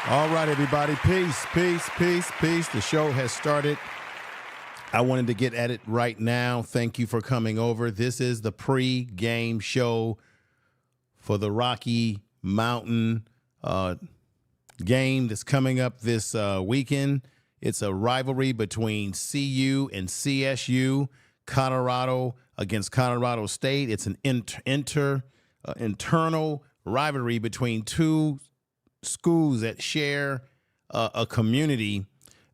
All right, everybody. Peace, peace, peace, peace. The show has started. I wanted to get at it right now. Thank you for coming over. This is the pre-game show for the Rocky Mountain game that's coming up this weekend. It's a rivalry between CU and CSU, Colorado against Colorado State. It's an internal rivalry between two schools that share a community.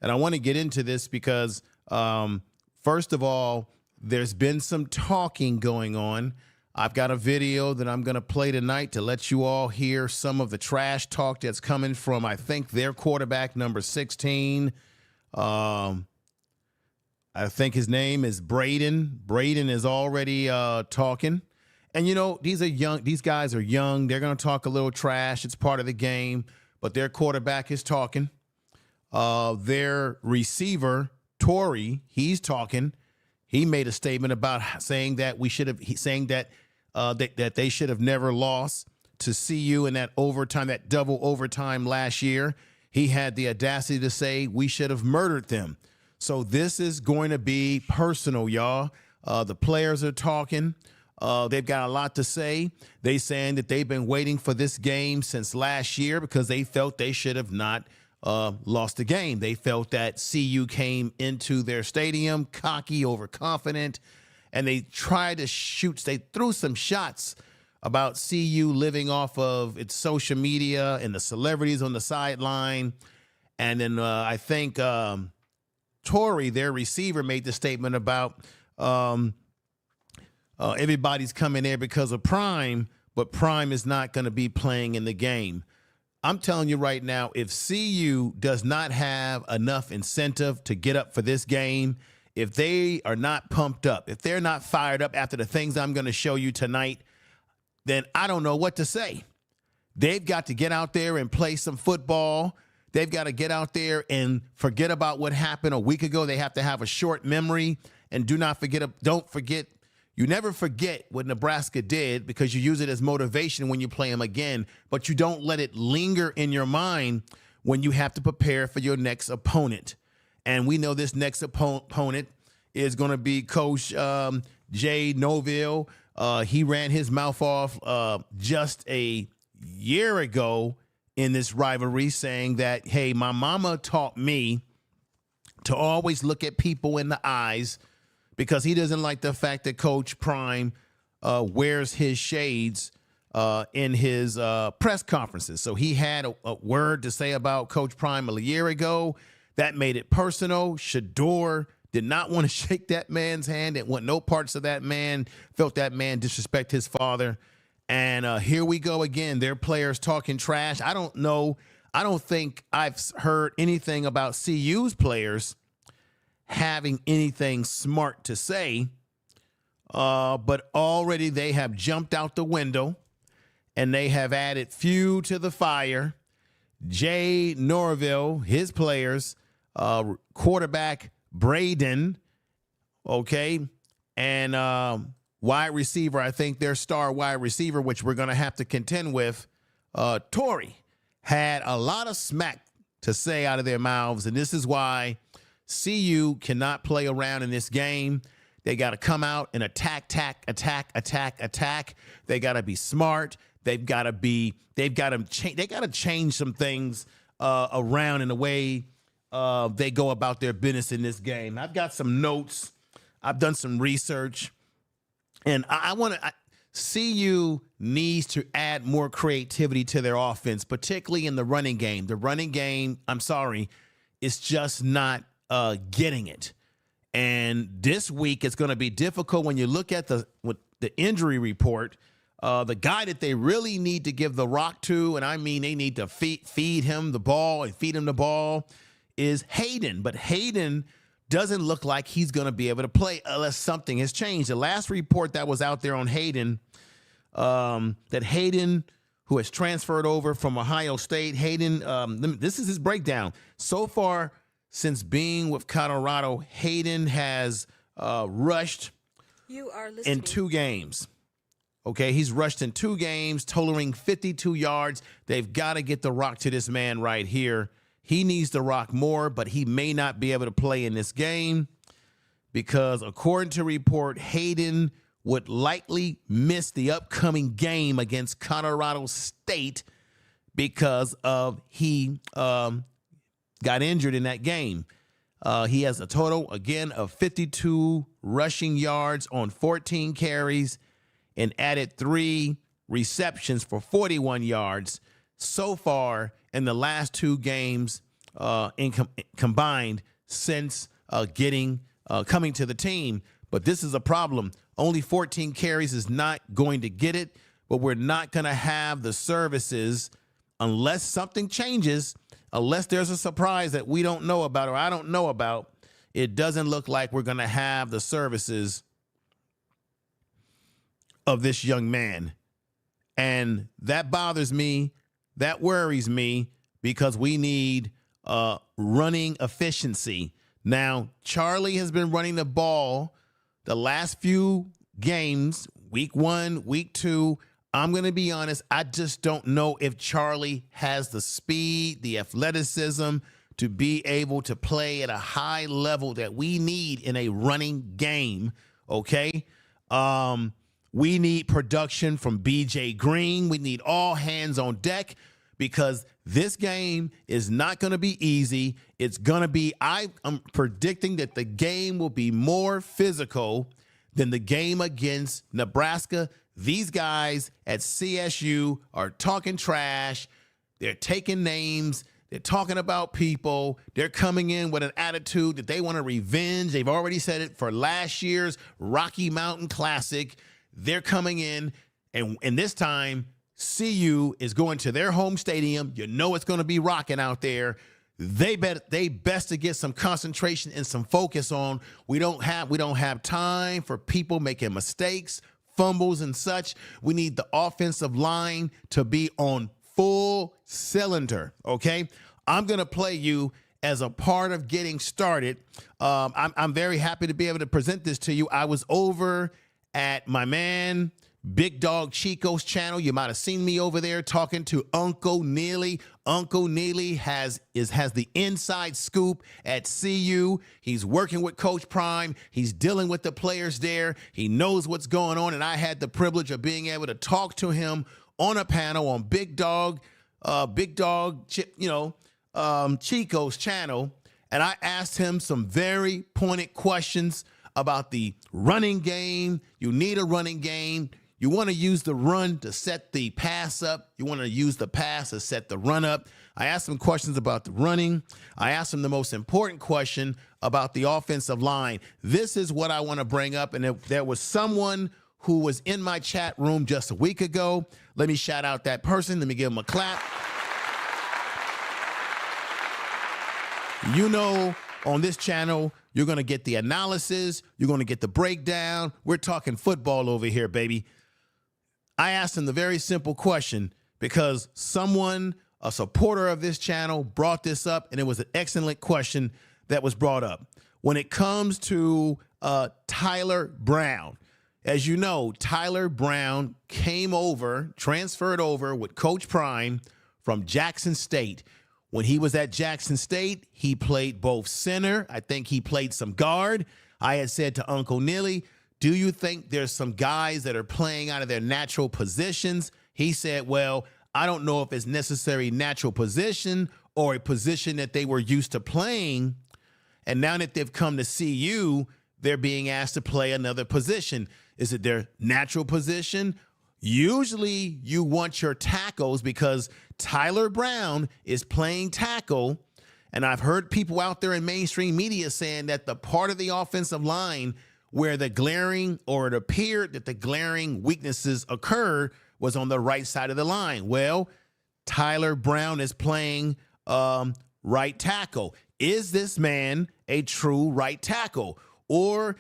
And I want to get into this because, first of all, there's been some talking going on. I've got a video that I'm going to play tonight to let you all hear some of the trash talk that's coming from, I think, their quarterback, number 16. I think his name is Braden. Braden is already talking. And, you know, these guys are young. They're going to talk a little trash. It's part of the game. But their quarterback is talking. Their receiver, Torrey, he's talking. He made a statement about saying that that they should have never lost to CU in that overtime, that double overtime last year. He had the audacity to say we should have murdered them. So this is going to be personal, y'all. The players are talking. They've got a lot to say. They saying that they've been waiting for this game since last year because they felt they should have not lost the game. They felt that CU came into their stadium cocky, overconfident, and they tried to shoot. They threw some shots about CU living off of its social media and the celebrities on the sideline. And then I think Torrey, their receiver, made the statement about everybody's coming there because of Prime, but Prime is not going to be playing in the game. I'm telling you right now, if CU does not have enough incentive to get up for this game, if they are not pumped up, if they're not fired up after the things I'm going to show you tonight, then I don't know what to say. They've got to get out there and play some football. They've got to get out there and forget about what happened a week ago. They have to have a short memory and don't forget. You never forget what Nebraska did because you use it as motivation when you play them again, but you don't let it linger in your mind when you have to prepare for your next opponent. And we know this next opponent is going to be Coach Jay Norvell. He ran his mouth off just a year ago in this rivalry saying that, hey, my mama taught me to always look at people in the eyes because he doesn't like the fact that Coach Prime wears his shades in his press conferences. So he had a word to say about Coach Prime a year ago. That made it personal. Shedeur did not want to shake that man's hand. Didn't want no parts of that man. Felt that man disrespect his father. And here we go again. Their players talking trash. I don't know. I don't think I've heard anything about CU's players having anything smart to say, but already they have jumped out the window and they have added fuel to the fire. Jay Norvell, his players, quarterback Braden, okay, and wide receiver, I think their star wide receiver, which we're going to have to contend with, Torrey, had a lot of smack to say out of their mouths, and this is why CU cannot play around in this game. They got to come out and attack. They got to be smart. They got to change some things around in the way they go about their business in this game. I've got some notes. I've done some research, and I want to. CU needs to add more creativity to their offense, particularly in the running game. The running game, I'm sorry, is just not getting it. And this week it's going to be difficult when you look at the injury report. The guy that they really need to give the rock to, and I mean they need to feed him the ball and feed him the ball, is Hayden. But Hayden doesn't look like he's going to be able to play unless something has changed. The last report that was out there on Hayden, that Hayden, who has transferred over from Ohio State, Hayden, this is his breakdown. So far, since being with Colorado, Hayden has rushed in 2 games. Okay, he's rushed in 2 games, totaling 52 yards. They've got to get the rock to this man right here. He needs to rock more, but he may not be able to play in this game because, according to report, Hayden would likely miss the upcoming game against Colorado State because of he got injured in that game. He has a total, again, of 52 rushing yards on 14 carries and added 3 receptions for 41 yards so far in the last 2 games combined since coming to the team. But this is a problem. Only 14 carries is not going to get it, but we're not going to have the services unless something changes, unless there's a surprise that we don't know about or I don't know about. It doesn't look like we're going to have the services of this young man. And that bothers me. That worries me because we need running efficiency. Now, Charlie has been running the ball the last few games, week 1, week 2. I'm going to be honest, I just don't know if Charlie has the speed, the athleticism to be able to play at a high level that we need in a running game, okay? We need production from BJ Green. We need all hands on deck because this game is not going to be easy. It's going to be, I'm predicting that the game will be more physical than the game against Nebraska. These guys at CSU are talking trash. They're taking names. They're talking about people. They're coming in with an attitude that they want to revenge. They've already said it for last year's Rocky Mountain Classic. They're coming in, and this time, CU is going to their home stadium. You know it's going to be rocking out there. They best to get some concentration and some focus on. We don't have time for people making mistakes, fumbles, and such. We need the offensive line to be on full cylinder, okay? I'm going to play you as a part of getting started. I'm very happy to be able to present this to you. I was over at my man Big Dog Chico's channel. You might have seen me over there talking to Uncle Neely. Uncle Neely has the inside scoop at CU. He's working with Coach Prime. He's dealing with the players there. He knows what's going on, and I had the privilege of being able to talk to him on a panel on Chico's channel, and I asked him some very pointed questions about the running game. You need a running game. You want to use the run to set the pass up. You want to use the pass to set the run up. I asked him questions about the running. I asked him the most important question about the offensive line. This is what I want to bring up, and if there was someone who was in my chat room just a week ago, let me shout out that person. Let me give him a clap. You know, on this channel, you're going to get the analysis. You're going to get the breakdown. We're talking football over here, baby. I asked him the very simple question because someone, a supporter of this channel, brought this up, and it was an excellent question that was brought up. When it comes to Tyler Brown, as you know, Tyler Brown transferred over with Coach Prime from Jackson State. When he was at Jackson State, he played both center. I think he played some guard. I had said to Uncle Neely, do you think there's some guys that are playing out of their natural positions? He said, well, I don't know if it's necessarily natural position or a position that they were used to playing. And now that they've come to CU, they're being asked to play another position. Is it their natural position? Usually you want your tackles because Tyler Brown is playing tackle. And I've heard people out there in mainstream media saying that the part of the offensive line where it appeared that the glaring weaknesses occurred was on the right side of the line. Well, Tyler Brown is playing right tackle. Is this man a true right tackle? Or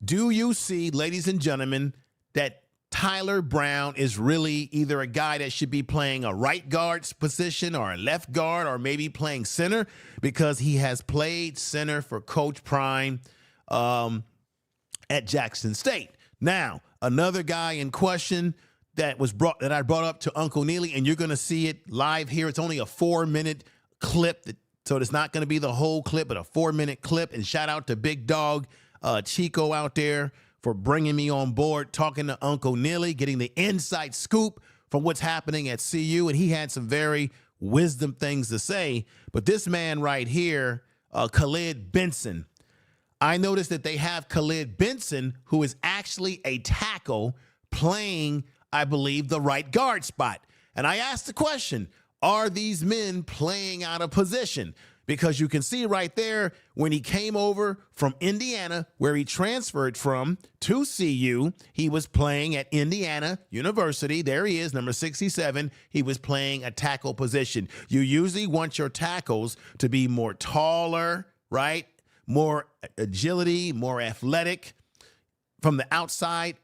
do you see, ladies and gentlemen, that Tyler Brown is really either a guy that should be playing a right guard's position or a left guard or maybe playing center because he has played center for Coach Prime at Jackson State? Now, another guy in question that I brought up to Uncle Neely, and you're going to see it live here. It's only a 4-minute clip, so it's not going to be the whole clip, but a 4-minute clip. And shout out to Big Dog Chico out there for bringing me on board, talking to Uncle Neely, getting the inside scoop from what's happening at CU. And he had some very wisdom things to say. But this man right here, Khalid Benson, I noticed that they have Khalid Benson, who is actually a tackle playing, I believe, the right guard spot. And I asked the question, are these men playing out of position? Because you can see right there when he came over from Indiana, where he transferred from to CU, he was playing at Indiana University. There he is, number 67. He was playing a tackle position. You usually want your tackles to be more taller, right? More agility, more athletic from the outside.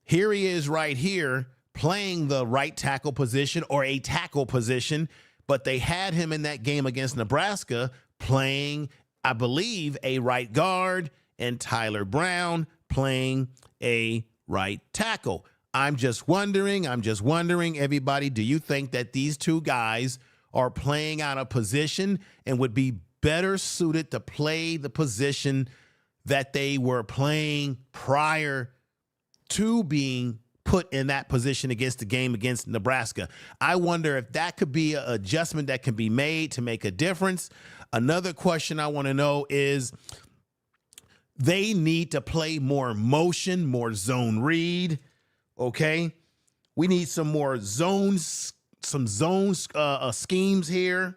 Here he is right here playing the right tackle position or a tackle position, but they had him in that game against Nebraska playing, I believe, a right guard, and Tyler Brown playing a right tackle. I'm just wondering, everybody, do you think that these two guys are playing out of position and would be better suited to play the position that they were playing prior to being put in that position against the game against Nebraska? I wonder if that could be an adjustment that can be made to make a difference. Another question I want to know is they need to play more motion, more zone read, okay? We need some more zones, schemes here.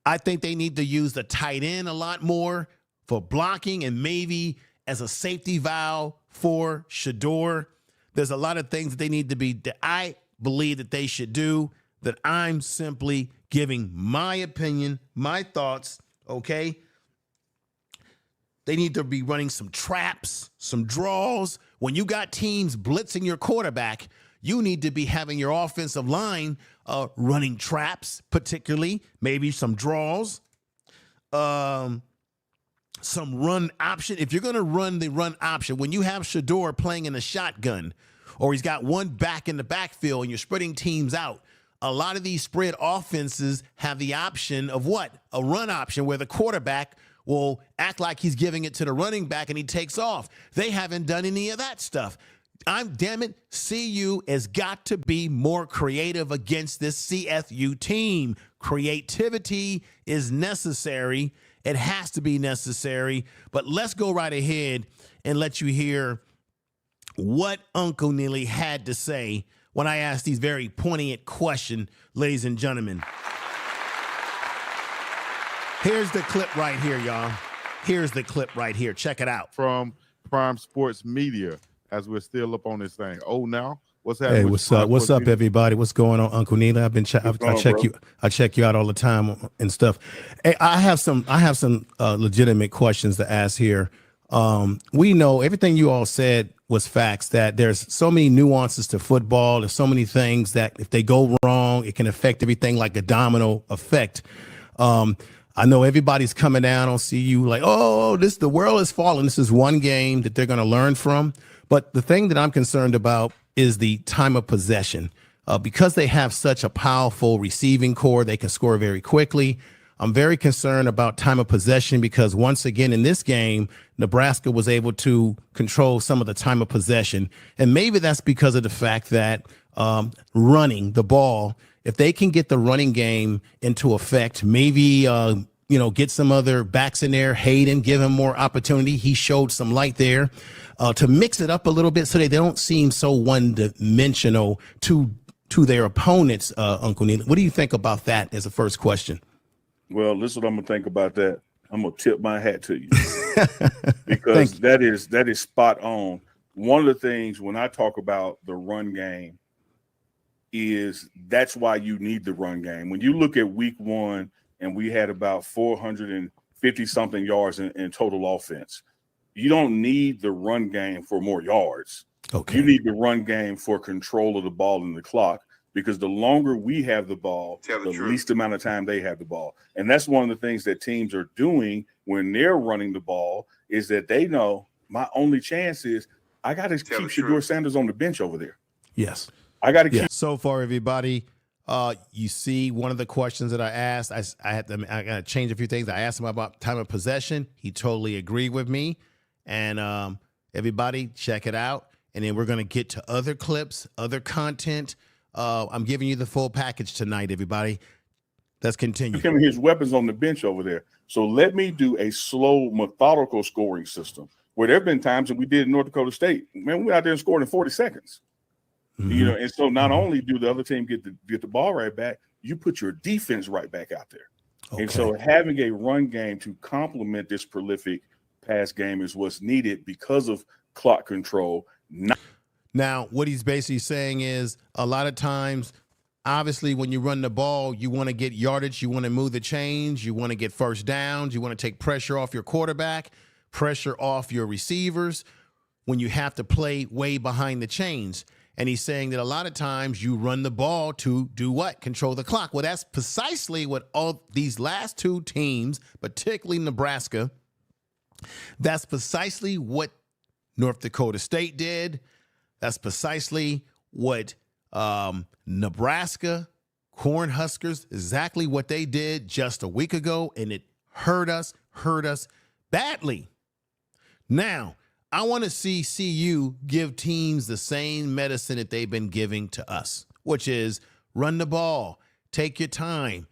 I think they need to use the tight end a lot more for blocking and maybe as a safety valve for Shedeur. There's a lot of things that they need to be, that I believe that they should do, that I'm simply giving my opinion, my thoughts, okay? They need to be running some traps, some draws. When you got teams blitzing your quarterback, you need to be having your offensive line running traps, particularly, maybe some draws, some run option. If you're going to run the run option, when you have Shedeur playing in a shotgun, or he's got one back in the backfield and you're spreading teams out, a lot of these spread offenses have the option of what? A run option where the quarterback will act like he's giving it to the running back and he takes off. They haven't done any of that stuff. Damn it, CU has got to be more creative against this CFU team. Creativity is necessary. It has to be necessary. But let's go right ahead and let you hear what Uncle Neely had to say when I asked these very poignant questions, ladies and gentlemen. Here's the clip right here, y'all. Here's the clip right here. Check it out. From Prime Sports Media, as we're still up on this thing. Oh, now what's happening? Hey, what's up? What's up, everybody? What's going on, Uncle Neely? I check you out all the time and stuff. Hey, I have some legitimate questions to ask here. We know everything you all said was facts, that there's so many nuances to football. There's so many things that if they go wrong, it can affect everything like a domino effect. I know everybody's coming down on CU like, oh, the world is falling. This is one game that they're going to learn from. But the thing that I'm concerned about is the time of possession. Because they have such a powerful receiving core, they can score very quickly. I'm very concerned about time of possession because once again in this game, Nebraska was able to control some of the time of possession. And maybe that's because of the fact that running the ball, if they can get the running game into effect, maybe, get some other backs in there, Hayden, give him more opportunity. He showed some light there to mix it up a little bit so they don't seem so one-dimensional to their opponents, Uncle Neil. What do you think about that as a first question? Well, this is what I'm gonna think about that. I'm gonna tip my hat to you because that is spot on. One of the things when I talk about the run game is that's why you need the run game. When you look at week one and we had about 450 something yards in total offense, you don't need the run game for more yards. Okay. You need the run game for control of the ball and the clock, because the longer we have the ball, the least amount of time they have the ball. And that's one of the things that teams are doing when they're running the ball, is that they know my only chance is I got to keep Shedeur Sanders on the bench over there. Yes. I got to keep. So far, everybody, you see one of the questions that I asked, I got to change a few things. I asked him about time of possession. He totally agreed with me. And everybody, check it out. And then we're going to get to other clips, other content. I'm giving you the full package tonight, everybody. Let's continue. His weapons on the bench over there. So let me do a slow, methodical scoring system where there have been times that we did in North Dakota State. Man, we were out there and scored in 40 seconds. You know, and so not only do the other team get the ball right back, you put your defense right back out there. Okay. And so having a run game to complement this prolific pass game is what's needed because of clock control. Now, what he's basically saying is a lot of times, obviously, when you run the ball, you want to get yardage, you want to move the chains, you want to get first downs, you want to take pressure off your quarterback, pressure off your receivers when you have to play way behind the chains. And he's saying that a lot of times you run the ball to do what? Control the clock. Well, that's precisely what all these last two teams, particularly Nebraska, that's precisely what North Dakota State did. That's precisely what Nebraska Cornhuskers, exactly what they did just a week ago, and it hurt us badly. Now, I want to see CU give teams the same medicine that they've been giving to us, which is run the ball, take your time.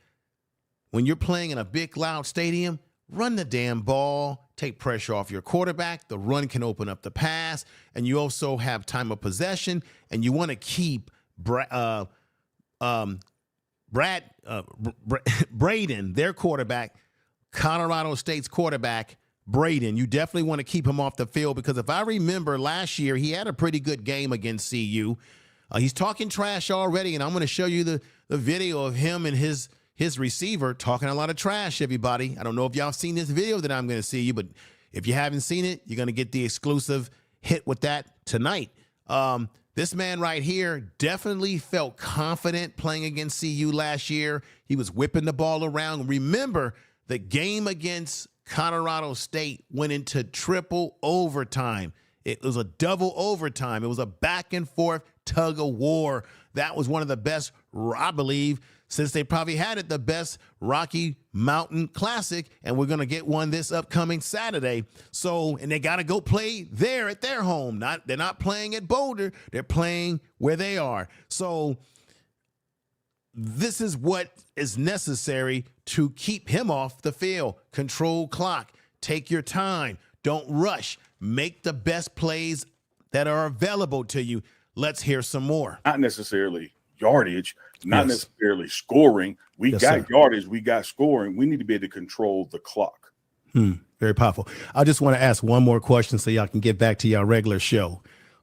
When you're playing in a big, loud stadium, run the damn ball, take pressure off your quarterback. The run can open up the pass, and you also have time of possession, and you want to keep Braden, their quarterback, Colorado State's quarterback, Braden, you definitely want to keep him off the field because if I remember last year, he had a pretty good game against CU. He's talking trash already, and I'm going to show you the video of him and his receiver talking a lot of trash, everybody. I don't know if y'all seen this video that I'm going to see you, but if you haven't seen it, you're going to get the exclusive hit with that tonight. This man right here definitely felt confident playing against CU last year. He was whipping the ball around. Remember, the game against Colorado State went into triple overtime. It was a double overtime. It was a back and forth tug of war. That was one of the best, I believe, since they probably had it, the best Rocky Mountain Classic, and we're going to get one this upcoming Saturday. So, and they got to go play there at their home. They're not playing at Boulder. They're playing where they are. So this is what is necessary to keep him off the field. Control clock. Take your time. Don't rush. Make the best plays that are available to you. Let's hear some more. Not necessarily yardage, not necessarily scoring. We got yardage. We got scoring. We need to be able to control the clock. Very powerful. I just want to ask one more question so y'all can get back to your regular show.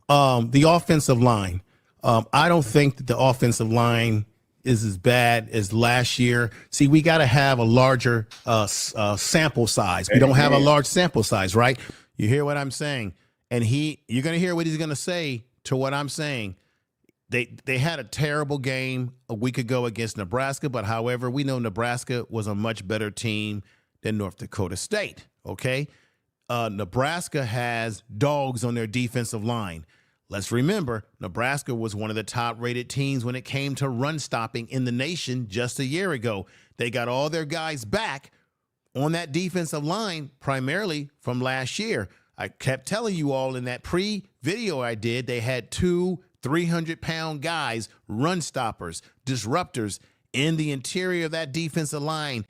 The offensive line. I don't think that the offensive line is as bad as last year. See, we got to have a larger sample size. We don't have a large sample size, right? You hear what I'm saying? And you're going to hear what he's going to say to what I'm saying. They had a terrible game a week ago against Nebraska, but however, we know Nebraska was a much better team than North Dakota State, okay? Nebraska has dogs on their defensive line. Let's remember, Nebraska was one of the top-rated teams when it came to run stopping in the nation just a year ago. They got all their guys back on that defensive line, primarily from last year. I kept telling you all in that pre-video I did, they had 2 300-pound guys, run stoppers, disruptors in the interior of that defensive line,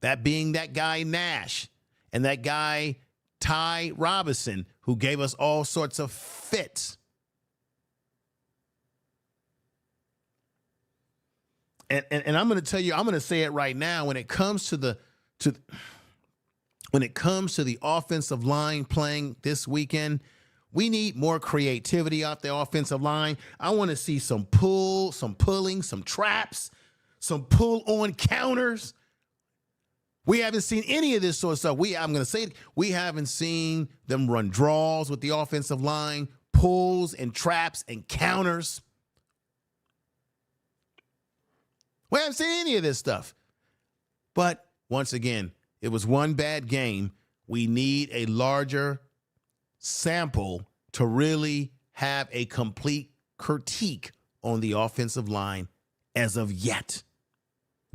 that being that guy Nash and that guy Ty Robinson, who gave us all sorts of fits. And I'm going to tell you, I'm going to say it right now, when it comes to the offensive line playing this weekend, we need more creativity off the offensive line. I want to see some pulling, some traps, some pull-on counters. We haven't seen any of this sort of stuff. I'm going to say it, we haven't seen them run draws with the offensive line, pulls and traps and counters. We haven't seen any of this stuff. But once again, it was one bad game. We need a larger sample to really have a complete critique on the offensive line as of yet.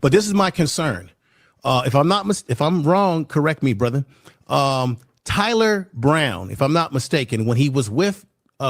But this is my concern. If I'm wrong, correct me, brother. Tyler Brown, if I'm not mistaken, when he was with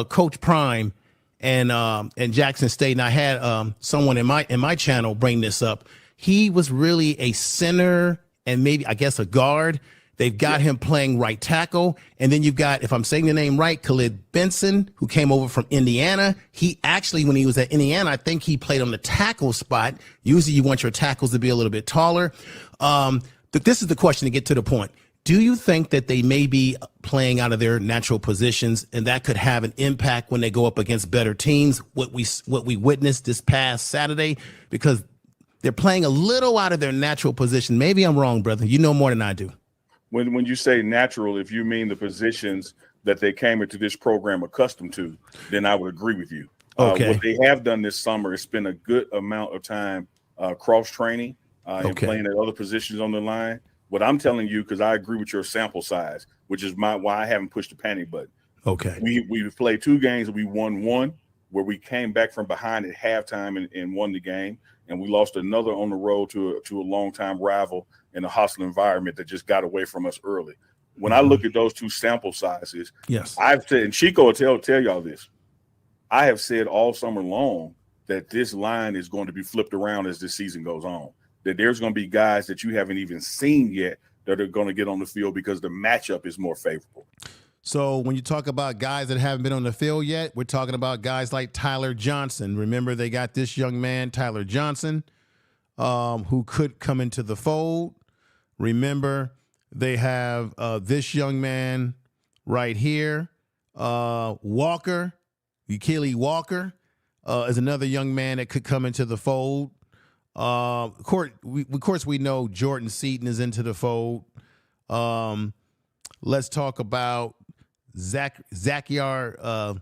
Coach Prime and Jackson State, and I had someone in my channel bring this up, he was really a center and maybe, I guess, a guard. They've got him playing right tackle. And then you've got, if I'm saying the name right, Khalid Benson, who came over from Indiana. He actually, when he was at Indiana, I think he played on the tackle spot. Usually you want your tackles to be a little bit taller. But this is the question to get to the point. Do you think that they may be playing out of their natural positions, and that could have an impact when they go up against better teams? What we witnessed this past Saturday, because they're playing a little out of their natural position. Maybe I'm wrong, brother. You know more than I do. When you say natural, if you mean the positions that they came into this program accustomed to, then I would agree with you. Okay. What they have done this summer is spend a good amount of time cross training and playing at other positions on the line. What I'm telling you, because I agree with your sample size, which is why I haven't pushed the panic button. Okay. We've played 2 games and we won one where we came back from behind at halftime and won the game. And we lost another on the road to a longtime rival in a hostile environment that just got away from us early. When I look at those 2 sample sizes, yes, I've said, and Chico will tell y'all this, I have said all summer long that this line is going to be flipped around as this season goes on, that there's going to be guys that you haven't even seen yet that are going to get on the field because the matchup is more favorable. So when you talk about guys that haven't been on the field yet, we're talking about guys like Tyler Johnson. Remember, they got this young man, Tyler Johnson, who could come into the fold. Remember, they have this young man right here, Walker, Ukele Walker, is another young man that could come into the fold. Of course, we know Jordan Seaton is into the fold. Let's talk about Zachariah.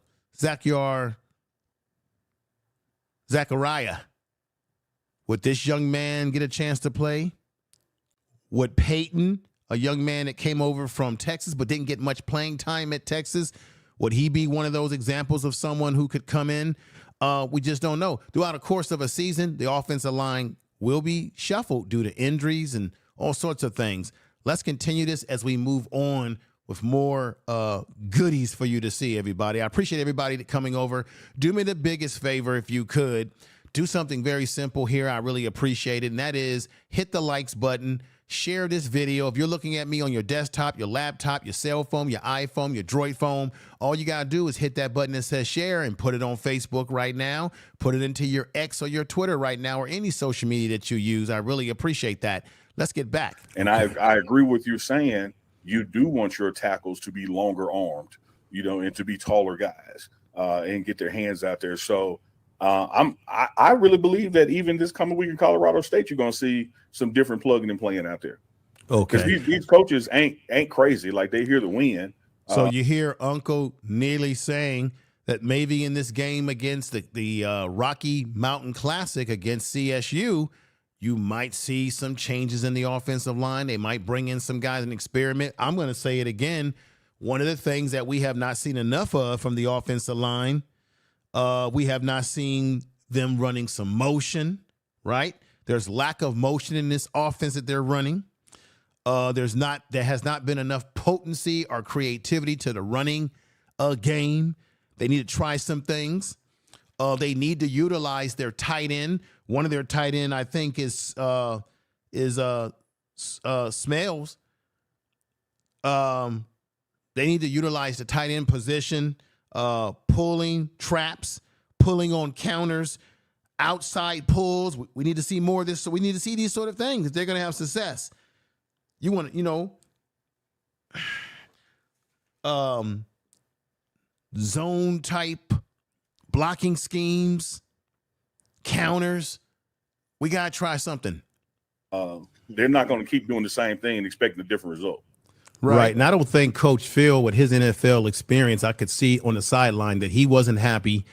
Would this young man get a chance to play? Would Peyton, a young man that came over from Texas but didn't get much playing time at Texas, would he be one of those examples of someone who could come in? We just don't know. Throughout the course of a season, the offensive line will be shuffled due to injuries and all sorts of things. Let's continue this as we move on with more goodies for you to see, everybody. I appreciate everybody coming over. Do me the biggest favor, if you could. Do something very simple here. I really appreciate it, and that is hit the likes button. Share this video. If you're looking at me on your desktop, your laptop, your cell phone, your iPhone, your Droid phone, all you got to do is hit that button that says share and put it on Facebook right now. Put it into your X or your Twitter right now or any social media that you use. I really appreciate that. Let's get back. And I agree with you saying you do want your tackles to be longer armed, and to be taller guys and get their hands out there. So I really believe that even this coming week in Colorado State, you're going to see some different plugging and playing out there. Okay. Because these coaches ain't crazy. Like, they hear the win. So you hear Uncle Neely saying that maybe in this game against the Rocky Mountain Classic against CSU, you might see some changes in the offensive line. They might bring in some guys and experiment. I'm going to say it again. One of the things that we have not seen enough of from the offensive line, we have not seen them running some motion, right? There's lack of motion in this offense that they're running. There has not been enough potency or creativity to the running game. They need to try some things. They need to utilize their tight end. One of their tight end, I think, is Smales. They need to utilize the tight end position, pulling traps, pulling on counters, outside pulls. We need to see more of this. So we need to see these sort of things if they're going to have success. You want to, zone type blocking schemes, counters. We got to try something. They're not going to keep doing the same thing and expecting a different result. Right. And I don't think Coach Phil, with his NFL experience, I could see on the sideline that he wasn't happy.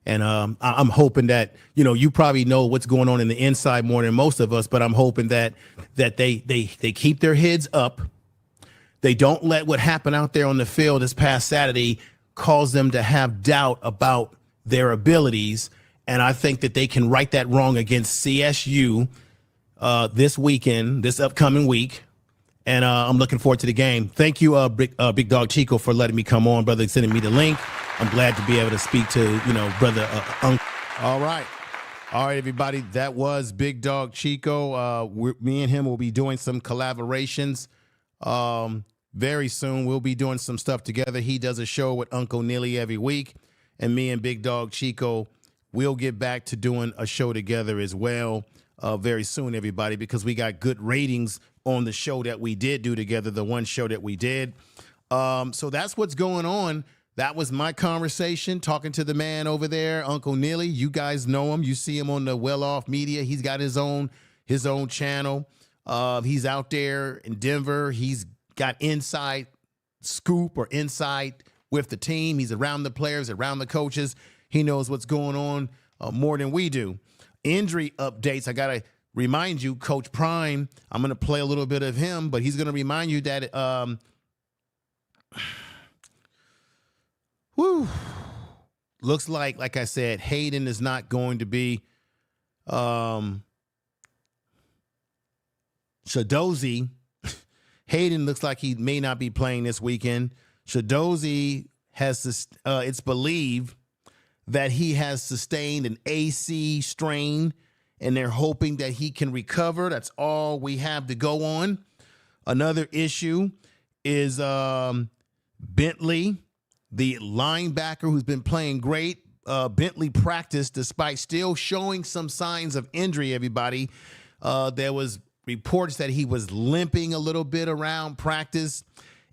And I'm hoping that, you probably know what's going on in the inside more than most of us, but I'm hoping that they keep their heads up. They don't let what happened out there on the field this past Saturday cause them to have doubt about their abilities. And I think that they can right that wrong against CSU this weekend, this upcoming week. And I'm looking forward to the game. Thank you, Big Dog Chico, for letting me come on, brother, sending me the link. I'm glad to be able to speak to, brother. All right. All right, everybody. That was Big Dog Chico. Me and him will be doing some collaborations very soon. We'll be doing some stuff together. He does a show with Uncle Neely every week. And me and Big Dog Chico, we'll get back to doing a show together as well very soon, everybody, because we got good ratings on the show that we did do together, the one show that we did. So that's what's going on. That was my conversation, talking to the man over there, Uncle Neely. You guys know him. You see him on the Well Off Media. He's got his own channel. He's out there in Denver. He's got inside scoop or insight with the team. He's around the players, around the coaches. He knows what's going on more than we do. Injury updates. I got to remind you, Coach Prime, I'm going to play a little bit of him, but he's going to remind you that looks like I said, Hayden is not going to be Shadozi. Hayden looks like he may not be playing this weekend. Shadozi has, it's believed that he has sustained an AC strain, and they're hoping that he can recover. That's all we have to go on. Another issue is Bentley, the linebacker who's been playing great. Bentley practiced despite still showing some signs of injury, everybody. There was reports that he was limping a little bit around practice,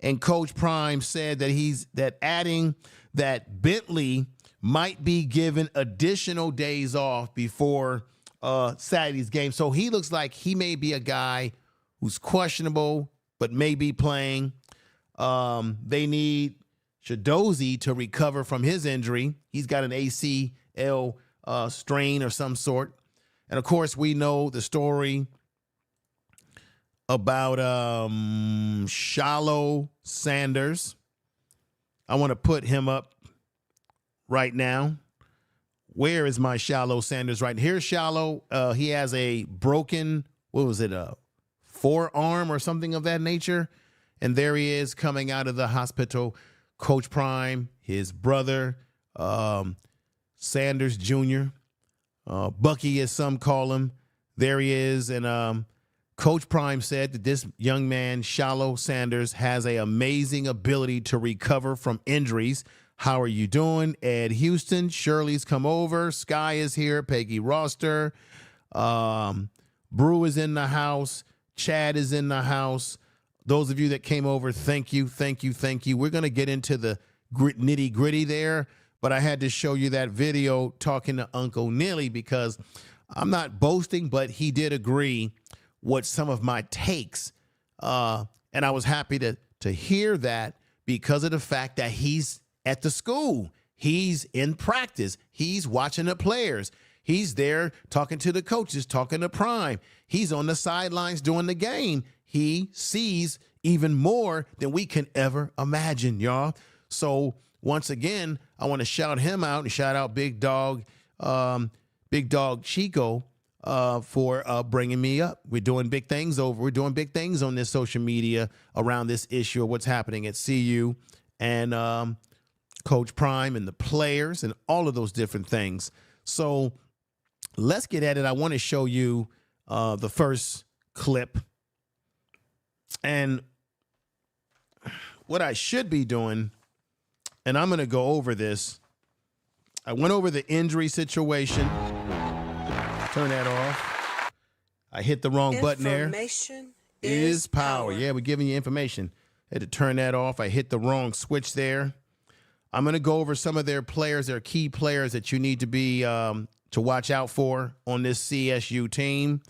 and Coach Prime said that adding that Bentley might be given additional days off before Saturday's game. So he looks like he may be a guy who's questionable, but may be playing. They need Shadozi to recover from his injury. He's got an ACL strain or some sort. And, of course, we know the story about Shedeur Sanders. I want to put him up right now. Where is my Shedeur Sanders? Right here's Shedeur. He has a broken, a forearm or something of that nature. And there he is coming out of the hospital. Coach Prime, his brother, Sanders Jr., Bucky as some call him. There he is. And Coach Prime said that this young man, Shedeur Sanders, has an amazing ability to recover from injuries. How are you doing? Ed Houston, Shirley's come over. Sky is here. Peggy Roster. Brew is in the house. Chad is in the house. Those of you that came over, thank you, thank you, thank you. We're going to get into the nitty gritty there, but I had to show you that video talking to Uncle Neely because I'm not boasting, but he did agree with some of my takes. And I was happy to hear that because of the fact that he's at the school. He's in practice. He's watching the players. He's there talking to the coaches, talking to Prime. He's on the sidelines during the game. He sees even more than we can ever imagine, y'all. So once again, I want to shout him out and shout out Big Dog Chico for bringing me up. We're doing big things We're doing big things on this social media around this issue of what's happening at CU and Coach Prime and the players and all of those different things. So let's get at it. I want to show you the first clip. And what I should be doing, and I'm going to go over this. I went over the injury situation. Turn that off. I hit the wrong button there. Information is power. Yeah, we're giving you information. I had to turn that off. I hit the wrong switch there. I'm going to go over some of their players, their key players that you need to be to watch out for on this CSU team.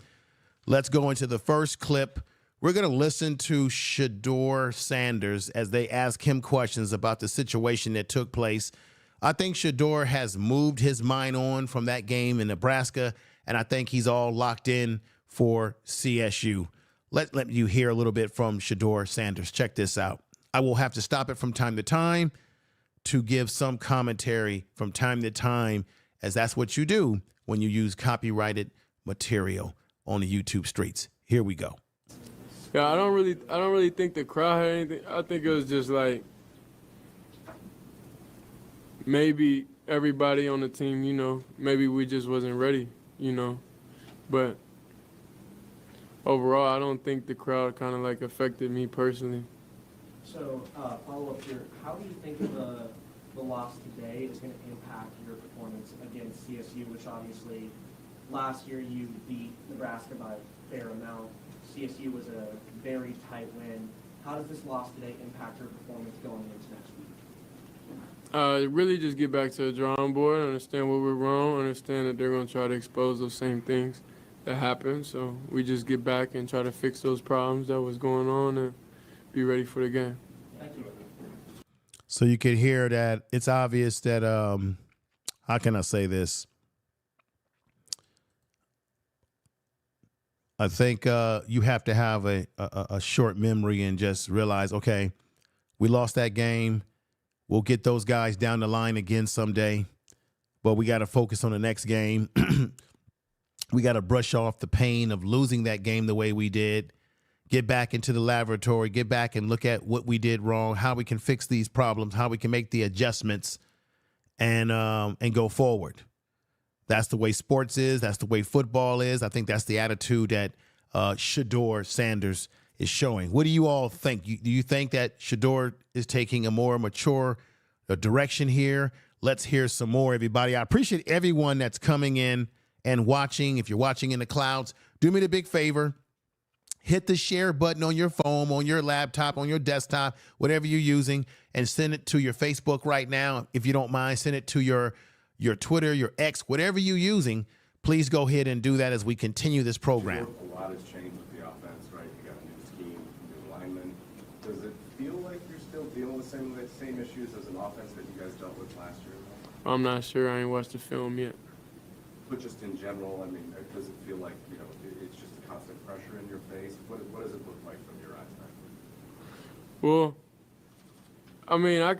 Let's go into the first clip. We're going to listen to Shedeur Sanders as they ask him questions about the situation that took place. I think Shedeur has moved his mind on from that game in Nebraska, and I think he's all locked in for CSU. Let you hear a little bit from Shedeur Sanders. Check this out. I will have to stop it from time to time to give some commentary from time to time, as that's what you do when you use copyrighted material on the YouTube streets. Here we go. Yeah, I don't really think the crowd had anything. I think it was just like maybe everybody on the team, you know, maybe we just wasn't ready, you know. But overall, I don't think the crowd kind of like affected me personally. So, follow up here. How do you think the loss today is going to impact your performance against CSU, which obviously last year you beat Nebraska by a fair amount. CSU was a very tight win. How does this loss today impact your performance going into next week? Really just get back to the drawing board, understand what we're wrong, understand that they're going to try to expose those same things that happened. So we just get back and try to fix those problems that was going on and be ready for the game. Thank you. So you could hear that it's obvious that, how can I say this? I think you have to have a short memory and just realize, okay, we lost that game. We'll get those guys down the line again someday, but we got to focus on the next game. We got to brush off the pain of losing that game the way we did, get back into the laboratory, get back and look at what we did wrong, how we can fix these problems, how we can make the adjustments and go forward. That's the way sports is. That's the way football is. I think that's the attitude that Shedeur Sanders is showing. What do you all think? Do you think that Shedeur is taking a more mature direction here? Let's hear some more, everybody. I appreciate everyone that's coming in and watching. If you're watching in the clouds, do me the big favor. Hit the share button on your phone, on your laptop, on your desktop, whatever you're using, and send it to your Facebook right now. If you don't mind, send it to your Twitter, your X, whatever you're using. Please go ahead and do that as we continue this program. A lot has changed with the offense, right? You got a new scheme, new linemen. Does it feel like you're still dealing with the same issues as an offense that you guys dealt with last year? I'm not sure. I ain't watched the film yet. But just in general, I mean, does it feel like, you know, it's just a constant pressure in your face? What does it look like from your eyes? Well, I mean, I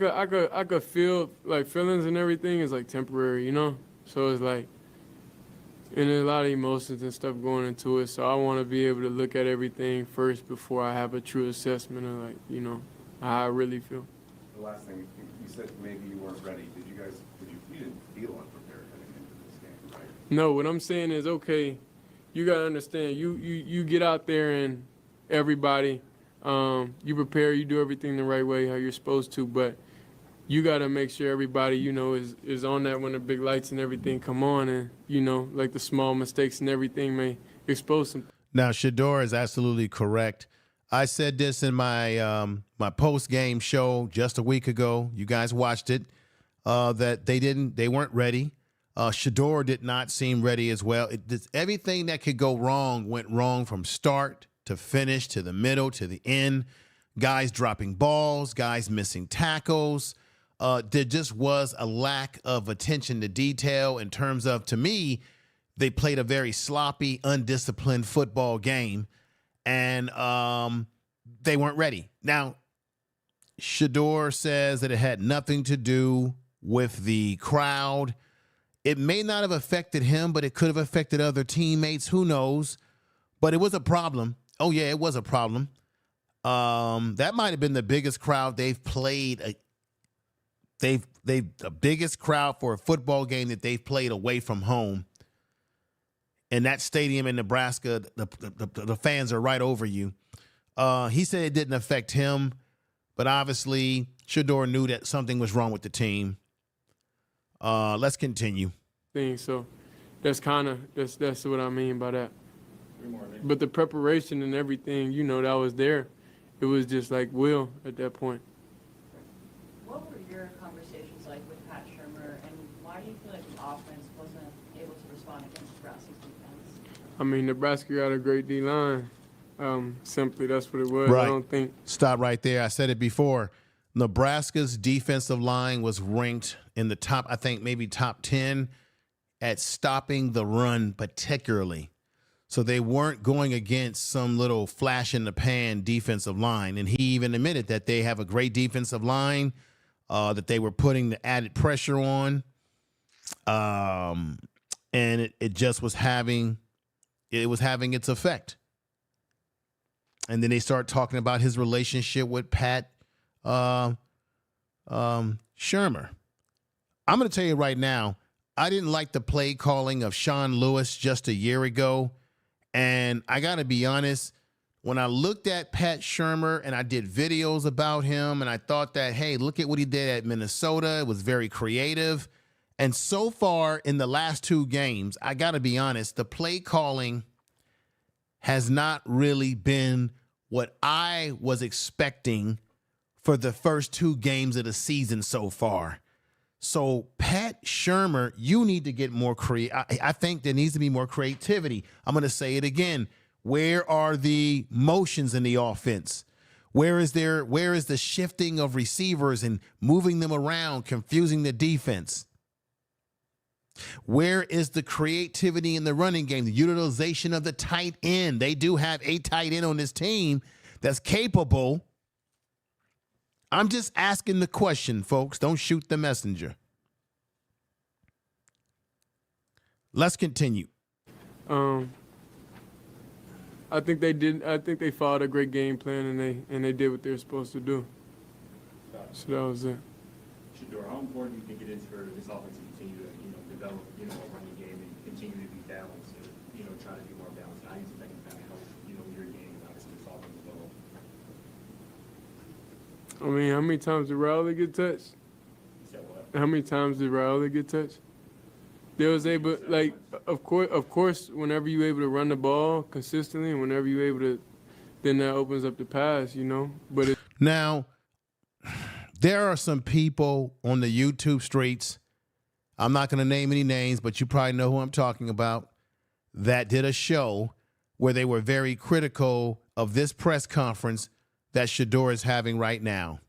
could feel like feelings and everything is like temporary, you know? So it's like, and there's a lot of emotions and stuff going into it. So I want to be able to look at everything first before I have a true assessment of like, you know, how I really feel. The last thing, you said maybe you weren't ready. You didn't feel unprepared heading into this game, right? No, what I'm saying is, okay, you got to understand, you get out there and everybody, you prepare, you do everything the right way, how you're supposed to, but you got to make sure everybody, you know, is on that when the big lights and everything come on, and, you know, like the small mistakes and everything may expose some. Now, Shedeur is absolutely correct. I said this in my my post-game show just a week ago. You guys watched it, that they weren't ready. Shedeur did not seem ready as well. Everything that could go wrong went wrong from start to finish, to the middle, to the end. Guys dropping balls, guys missing tackles. There just was a lack of attention to detail in terms of, to me, they played a very sloppy, undisciplined football game, and they weren't ready. Now, Shedeur says that it had nothing to do with the crowd. It may not have affected him, but it could have affected other teammates. Who knows? But it was a problem. Oh, yeah, it was a problem. That might have been the biggest crowd they've played. The biggest crowd for a football game that they've played away from home. In that stadium in Nebraska, the fans are right over you. He said it didn't affect him, but obviously Shedeur knew that something was wrong with the team. Let's continue. So that's what I mean by that. But the preparation and everything, you know, that was there. It was just like will at that point. What were your conversations like with Pat Shermer, and why do you feel like the offense wasn't able to respond against Nebraska's defense? I mean, Nebraska got a great D-line. Simply, that's what it was. Right. I don't think. Stop right there. I said it before. Nebraska's defensive line was ranked in the top, I think maybe top 10 at stopping the run particularly. So they weren't going against some little flash in the pan defensive line. And he even admitted that they have a great defensive line. that they were putting the added pressure on. And it just was having its effect. And then they start talking about his relationship with Pat Shurmur. I'm going to tell you right now, I didn't like the play calling of Sean Lewis just a year ago. And I got to be honest, when I looked at Pat Shurmur and I did videos about him and I thought that, hey, look at what he did at Minnesota. It was very creative. And so far in the last 2 games, I got to be honest, the play calling has not really been what I was expecting for the first 2 games of the season so far. So Pat Shurmur, you need to get more I think there needs to be more creativity. I'm going to say it again. Where are the motions in the offense? Where is the shifting of receivers and moving them around, confusing the defense? Where is the creativity in the running game, the utilization of the tight end? They do have a tight end on this team that's capable. I'm just asking the question, folks. Don't shoot the messenger. Let's continue. I think they did. I think they followed a great game plan, and they did what they were supposed to do. So that was it. Shedeur, how important do you think it is for this offense to continue to, develop, a running game and continue to be balanced and, try to be more balanced? How do you think that help, your game and obviously this offense as well? I mean, how many times did Riley get touched? You said what? How many times did Riley get touched? They was able, like, of course, whenever you able to run the ball consistently, and whenever you able to, then that opens up the pass, But Now, there are some people on the YouTube streets, I'm not going to name any names, but you probably know who I'm talking about, that did a show where they were very critical of this press conference that Shedeur is having right now.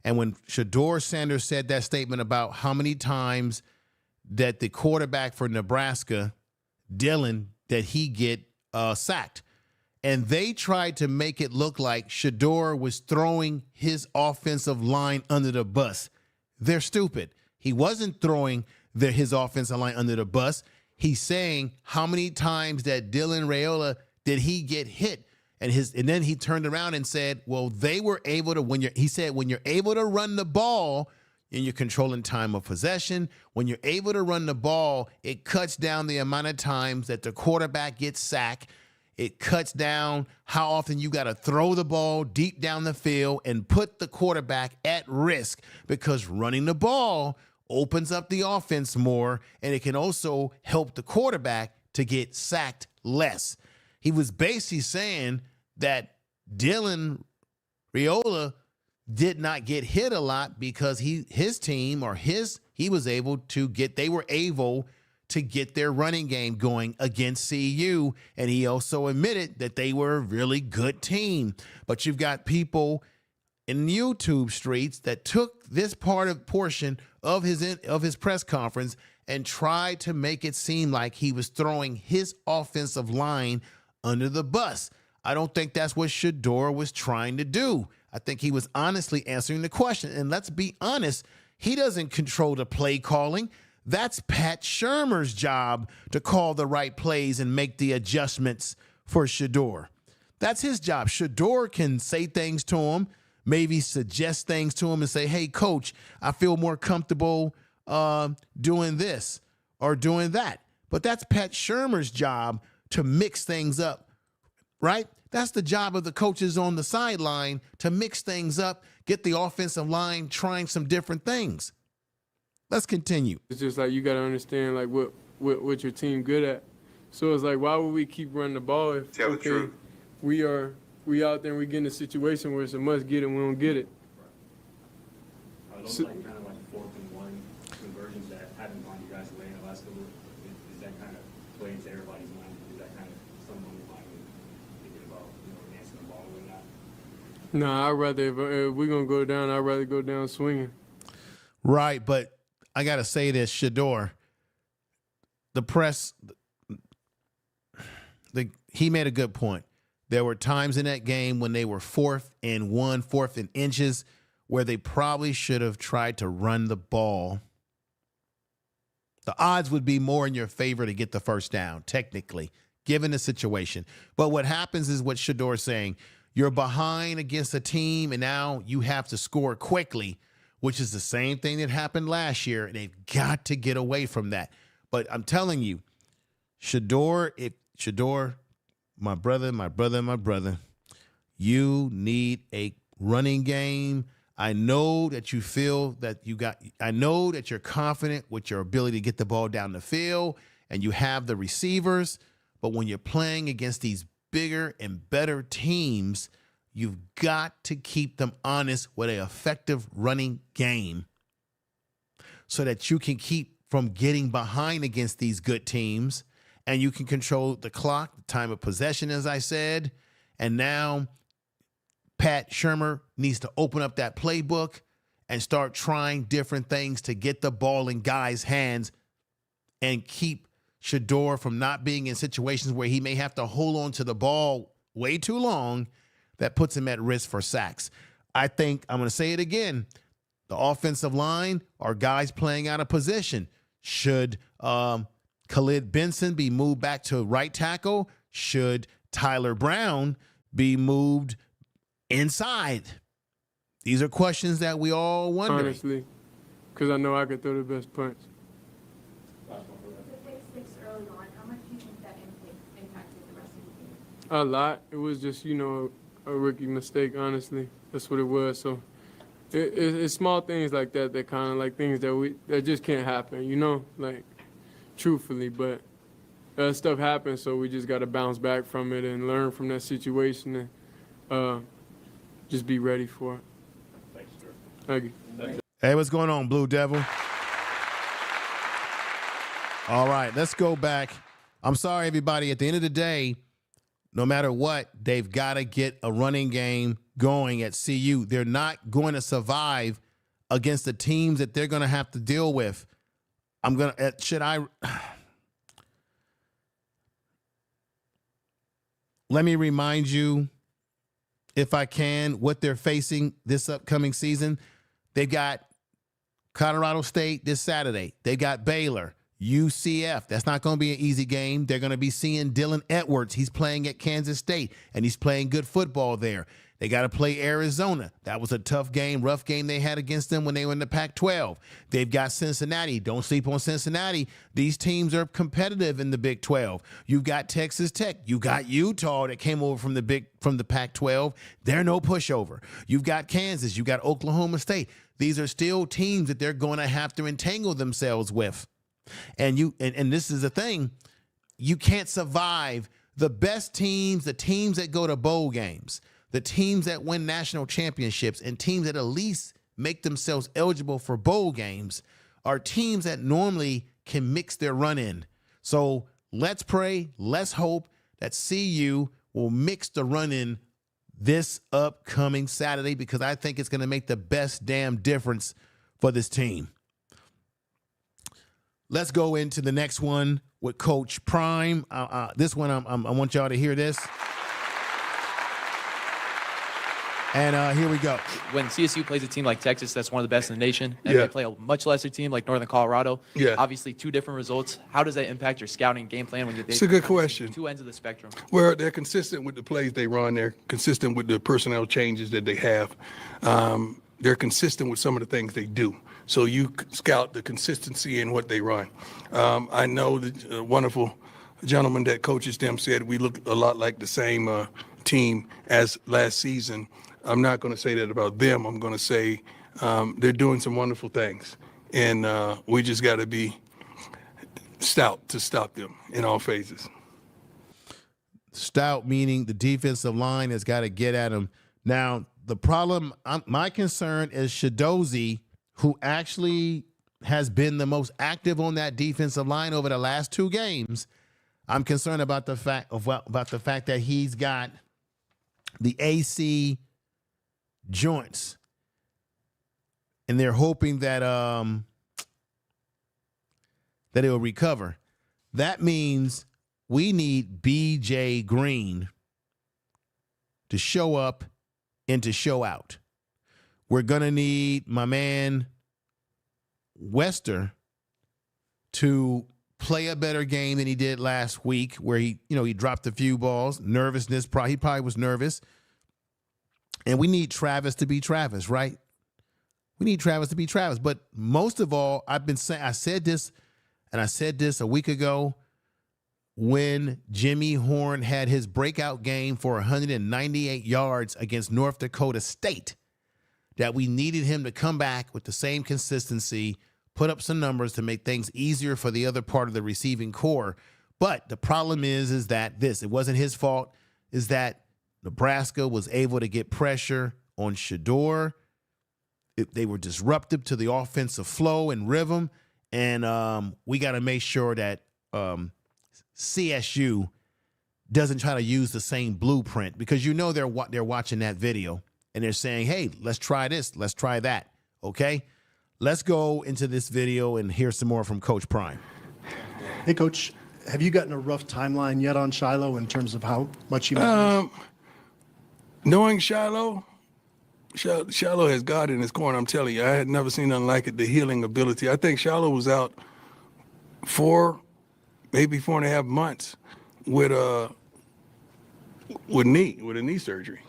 And when Shedeur Sanders said that statement about how many times that the quarterback for Nebraska, Dylan, that he get sacked. And they tried to make it look like Shedeur was throwing his offensive line under the bus. They're stupid. He wasn't throwing his offensive line under the bus. He's saying how many times that Dylan Raiola did he get hit. And then he turned around and said, well, they were able to, when you're able to run the ball and you're controlling time of possession, when you're able to run the ball, it cuts down the amount of times that the quarterback gets sacked. It cuts down how often you got to throw the ball deep down the field and put the quarterback at risk, because running the ball opens up the offense more, and it can also help the quarterback to get sacked less. He was basically saying that Dylan Raiola did not get hit a lot because he was able to get their running game going against CU, and he also admitted that they were a really good team. But you've got people in YouTube streets that took this portion of his press conference and tried to make it seem like he was throwing his offensive line under the bus. I don't think that's what Shedeur was trying to do. I think he was honestly answering the question. And let's be honest, he doesn't control the play calling. That's Pat Shurmur's job to call the right plays and make the adjustments for Shedeur. That's his job. Shedeur can say things to him, maybe suggest things to him and say, hey, coach, I feel more comfortable doing this or doing that. But that's Pat Shurmur's job to mix things up, right? That's the job of the coaches on the sideline, to mix things up, get the offensive line trying some different things. Let's continue. it's just like you got to understand like what your team good at. So it's like, why would we keep running the ball if we out there and we get in a situation where it's a must get it and we don't get it? Are those kind of like 4th and 1 conversions that haven't gone you guys' way in the last couple? Is that kind of play into everybody's mind? Is that kind of someone in mind thinking about answering the ball or not? Nah, I'd rather if we're gonna go down, I'd rather go down swinging. Right, but I got to say this, Shedeur, the press, he made a good point. There were times in that game when they were 4th and 1, 4th and inches, where they probably should have tried to run the ball, the odds would be more in your favor to get the first down, technically, given the situation. But what happens is what Shedeur is saying. You're behind against a team, and now you have to score quickly, which is the same thing that happened last year, and they've got to get away from that. But I'm telling you, Shedeur, my brother, you need a running game. I know that you feel that I know that you're confident with your ability to get the ball down the field, and you have the receivers, but when you're playing against these bigger and better teams, you've got to keep them honest with an effective running game so that you can keep from getting behind against these good teams, and you can control the clock, the time of possession, as I said. And now Pat Shurmur needs to open up that playbook and start trying different things to get the ball in guys' hands and keep Shedeur from not being in situations where he may have to hold on to the ball way too long that puts him at risk for sacks. I think, I'm going to say it again, the offensive line are guys playing out of position. Should Khalid Benson be moved back to right tackle? Should Tyler Brown be moved inside? These are questions that we all wonder. Honestly, because I know I could throw the best punch. Early on, how much do you think that impacted the rest of the game? A lot. It was just, a rookie mistake, honestly. That's what it was. So it's small things like that that kind of like things that just can't happen, like truthfully. But that stuff happens, so we just got to bounce back from it and learn from that situation and just be ready for it. Thanks, sir. Thank you. Hey, what's going on, Blue Devil? All right, let's go back. I'm sorry, everybody. At the end of the day, no matter what, they've got to get a running game going at CU. They're not going to survive against the teams that they're going to have to deal with. Let me remind you, if I can, what they're facing this upcoming season. They've got Colorado State this Saturday. They've got Baylor. UCF. That's not going to be an easy game. They're going to be seeing Dylan Edwards. He's playing at Kansas State, and he's playing good football there. They got to play Arizona. That was a tough game, rough game they had against them when they were in the Pac-12. They've got Cincinnati. Don't sleep on Cincinnati. These teams are competitive in the Big 12. You've got Texas Tech. You got Utah that came over from the Pac-12. They're no pushover. You've got Kansas. You got Oklahoma State. These are still teams that they're going to have to entangle themselves with. And this is the thing, you can't survive. The best teams, the teams that go to bowl games, the teams that win national championships, and teams that at least make themselves eligible for bowl games are teams that normally can mix their run in. So let's pray, let's hope that CU will mix the run in this upcoming Saturday, because I think it's going to make the best damn difference for this team. Let's go into the next one with Coach Prime. This one, I want y'all to hear this. And here we go. When CSU plays a team like Texas, that's one of the best in the nation, and they play a much lesser team like Northern Colorado, obviously two different results. How does that impact your scouting game plan when you're It's a good question. Two ends of the spectrum? Well, they're consistent with the plays they run. They're consistent with the personnel changes that they have. They're consistent with some of the things they do. So you scout the consistency in what they run. I know the wonderful gentleman that coaches them said we look a lot like the same team as last season. I'm not going to say that about them. I'm going to say they're doing some wonderful things. And we just got to be stout to stop them in all phases. Stout meaning the defensive line has got to get at them. Now, the problem, my concern is Shedeur, who actually has been the most active on that defensive line over the last two games. I'm concerned about the fact that he's got the AC joints, and they're hoping that that it will recover. That means we need BJ Green to show up and to show out. we're going to need my man Wester to play a better game than he did last week, where he dropped a few balls. Nervousness, he probably was nervous. And we need Travis to be Travis, right? We need Travis to be Travis. But most of all, I said this a week ago when Jimmy Horn had his breakout game for 198 yards against North Dakota State, that we needed him to come back with the same consistency, put up some numbers to make things easier for the other part of the receiving core. But the problem is that it wasn't his fault, is that Nebraska was able to get pressure on Shedeur. They were disruptive to the offensive flow and rhythm, and we got to make sure that CSU doesn't try to use the same blueprint, because they're watching that video and they're saying, hey, let's try this, let's try that. Okay, let's go into this video and hear some more from Coach Prime. Hey, Coach, have you gotten a rough timeline yet on Shiloh in terms of how much you knowing Shiloh has God in his corner. I'm telling you, I had never seen nothing like it. The healing ability. I think Shiloh was out 4.5 months with a knee surgery.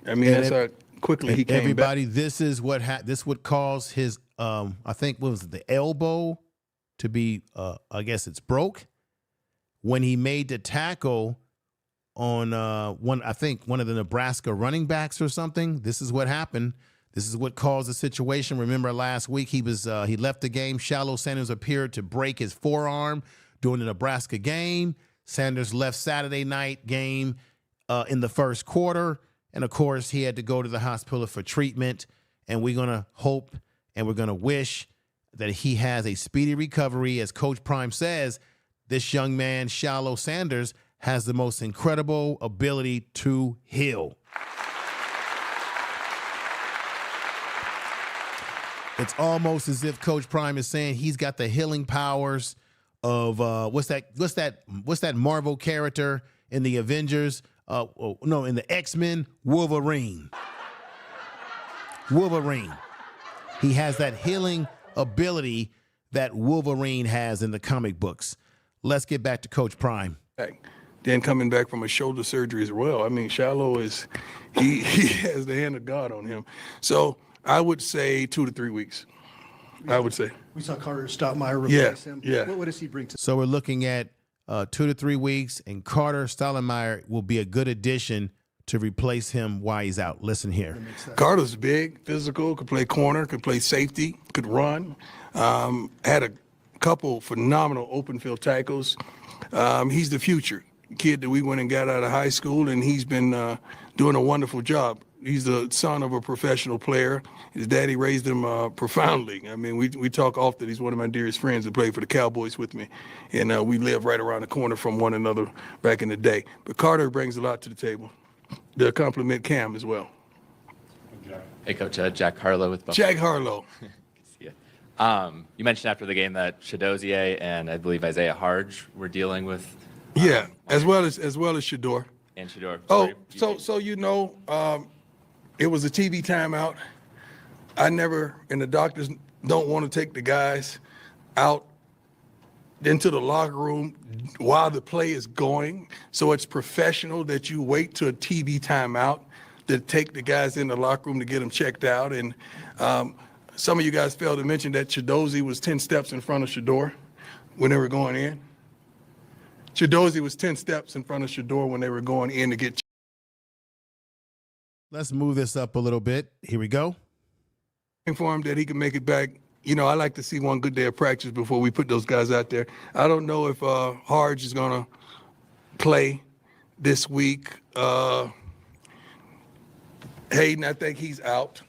I mean, that's how quickly he came everybody, back. This would cause his I think what was it, the elbow to be I guess it's broke when he made the tackle on one of the Nebraska running backs or something. This is what happened. This is what caused the situation. Remember last week he left the game. Shedeur Sanders appeared to break his forearm during the Nebraska game. Sanders left Saturday night game in the first quarter. And of course he had to go to the hospital for treatment. And we're going to hope and we're going to wish that he has a speedy recovery. As Coach Prime says, this young man, Shedeur Sanders, has the most incredible ability to heal. It's almost as if Coach Prime is saying he's got the healing powers of what's that Marvel character in the Avengers? In the X-Men, Wolverine. Wolverine. He has that healing ability that Wolverine has in the comic books. Let's get back to Coach Prime. Then coming back from a shoulder surgery as well. I mean, Shiloh he has the hand of God on him. So I would say 2 to 3 weeks. I would say. We saw Carter Stoudemire replace him. Yeah. What does he bring to? So we're looking at 2 to 3 weeks, and Carter Stoudemire will be a good addition to replace him while he's out. Listen here. Carter's big, physical, could play corner, could play safety, could run. Had a couple phenomenal open field tackles. He's the future kid that we went and got out of high school, and he's been doing a wonderful job. He's the son of a professional player. His daddy raised him profoundly. I mean, we talk often. He's one of my dearest friends that played for the Cowboys with me. And we live right around the corner from one another back in the day. But Carter brings a lot to the table. To compliment Cam as well. Hey, Coach, Jack Harlow with Buffalo. Jack Harlow. See ya. You mentioned after the game that Shedeur and I believe Isaiah Harge were dealing with. Yeah, as well as Shedeur. And Shedeur. Oh, so it was a TV timeout. And the doctors don't want to take the guys out into the locker room while the play is going. So it's professional that you wait to a TV timeout to take the guys in the locker room to get them checked out. And some of you guys failed to mention that Shedeur was 10 steps in front of Shedeur when they were going in. Shedeur was 10 steps in front of Shedeur when they were going in to get. Let's move this up a little bit. Here we go. For him that he can make it back. You know, I like to see one good day of practice before we put those guys out there. I don't know if Harge is going to play this week. Hayden, I think he's out.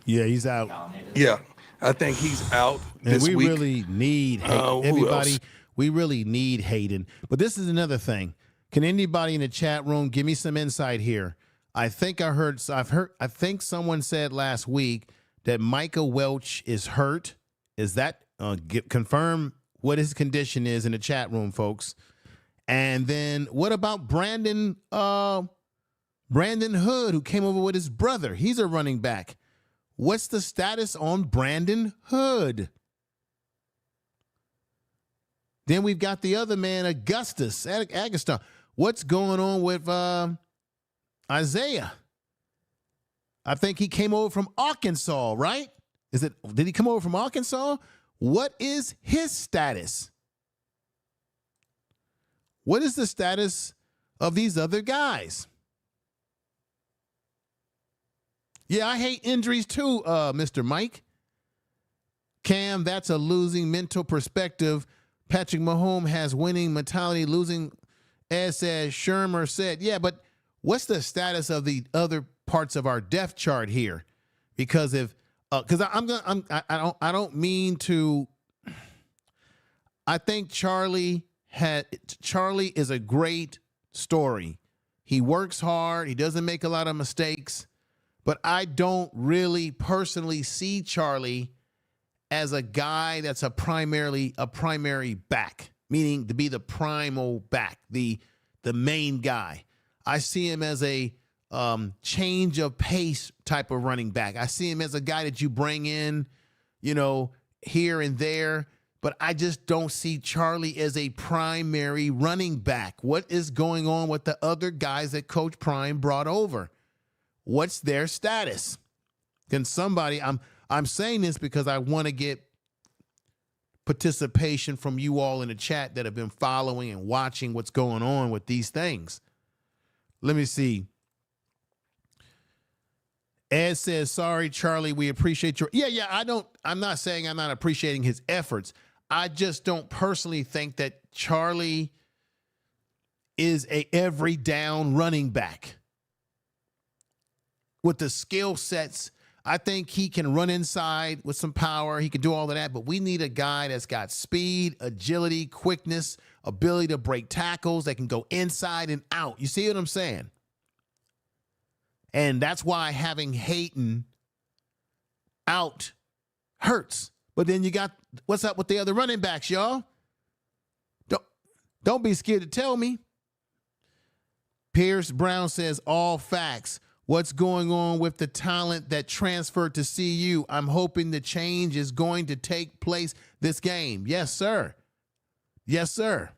Yeah, he's out. Yeah, I think he's out this week. And we really need Hayden. Everybody, else? We really need Hayden. But this is another thing. Can anybody in the chat room give me some insight here? I think someone said last week that Micah Welch is hurt. Is that confirm what his condition is in the chat room, folks? And then what about Brandon Hood, who came over with his brother? He's a running back. what's the status on Brandon Hood? Then we've got the other man, Augustus Agustin. What's going on with Isaiah? I think he came over from Arkansas, right? Did he come over from Arkansas? What is his status? What is the status of these other guys? Yeah, I hate injuries too, Mr. Mike. Cam, that's a losing mental perspective. Patrick Mahomes has winning mentality, losing, as said Shermer said. Yeah, but what's the status of the other parts of our depth chart here? Because I don't mean to. I think Charlie is a great story. He works hard. He doesn't make a lot of mistakes, but I don't really personally see Charlie as a guy that's a primary back, meaning to be the primal back, the main guy. I see him as a change of pace type of running back. I see him as a guy that you bring in, here and there, but I just don't see Charlie as a primary running back. What is going on with the other guys that Coach Prime brought over? What's their status? Can somebody, I'm saying this because I want to get participation from you all in the chat that have been following and watching what's going on with these things. Let me see. Ed says, sorry, Charlie, we appreciate your. Yeah, I'm not saying I'm not appreciating his efforts. I just don't personally think that Charlie is a every down running back with the skill sets. I think he can run inside with some power. He can do all of that, but we need a guy that's got speed, agility, quickness, ability to break tackles, that can go inside and out. You see what I'm saying? And that's why having Hayden out hurts. But then you got, what's up with the other running backs, y'all? Don't be scared to tell me. Pierce Brown says, all facts. What's going on with the talent that transferred to CU? I'm hoping the change is going to take place this game. Yes, sir. Yes, sir.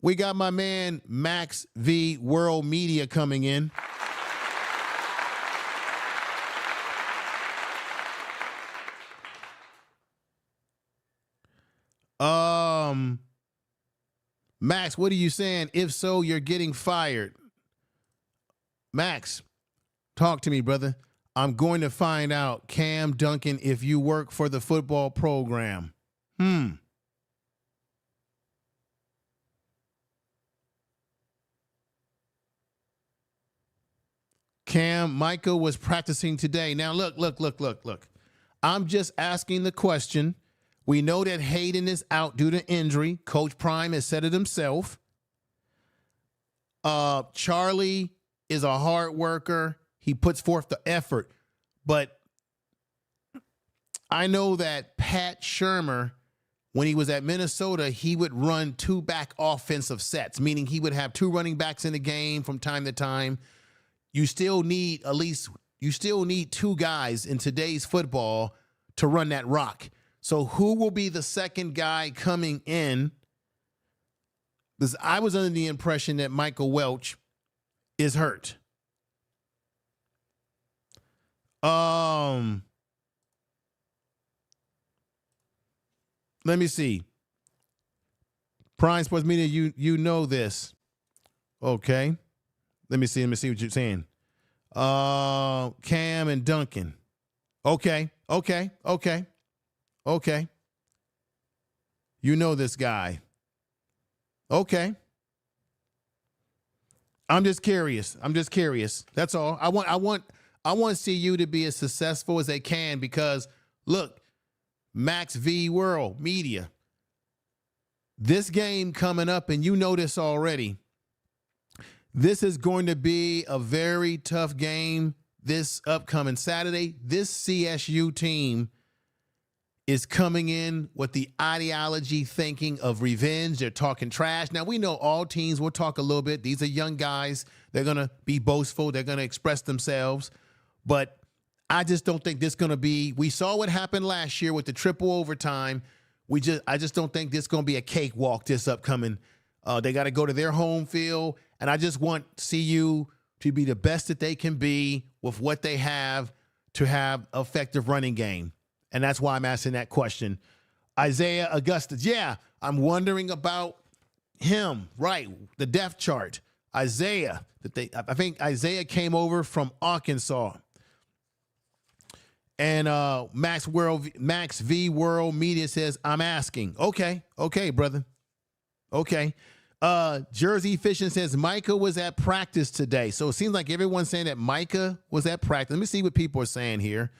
We got my man Max V World Media coming in. Max, what are you saying? If so, you're getting fired. Max, talk to me, brother. I'm going to find out, Cam Duncan, if you work for the football program. Cam, Michael was practicing today. Now, look. I'm just asking the question. We know that Hayden is out due to injury. Coach Prime has said it himself. Charlie is a hard worker. He puts forth the effort. But I know that Pat Shurmur, when he was at Minnesota, he would run two back offensive sets, meaning he would have two running backs in the game from time to time. You still need two guys in today's football to run that rock. So who will be the second guy coming in? Because I was under the impression that Michael Welch is hurt. Let me see. Prime Sports Media, you know this. Okay. Let me see what you're saying. Cam and Duncan. Okay. You know this guy. Okay. I'm just curious. That's all. I want CU to be as successful as they can because, look, Max V World Media, this game coming up, and you know this already, this is going to be a very tough game this upcoming Saturday. This CSU team is coming in with the ideology thinking of revenge. They're talking trash. Now, we know all teams will talk a little bit. These are young guys. They're going to be boastful. They're going to express themselves. But I just don't think this going to be. We saw what happened last year with the triple overtime. I just don't think this going to be a cakewalk this upcoming. They got to go to their home field, and I just want CU to be the best that they can be with what they have to have effective running game. And that's why I'm asking that question. Isaiah Augustus, yeah, I'm wondering about him, right, the depth chart. Isaiah, I think Isaiah came over from Arkansas. And Max V World Media says, I'm asking. Okay, brother. Okay. Jersey Fishing says Micah was at practice today. So it seems like everyone's saying that Micah was at practice. Let me see what people are saying here.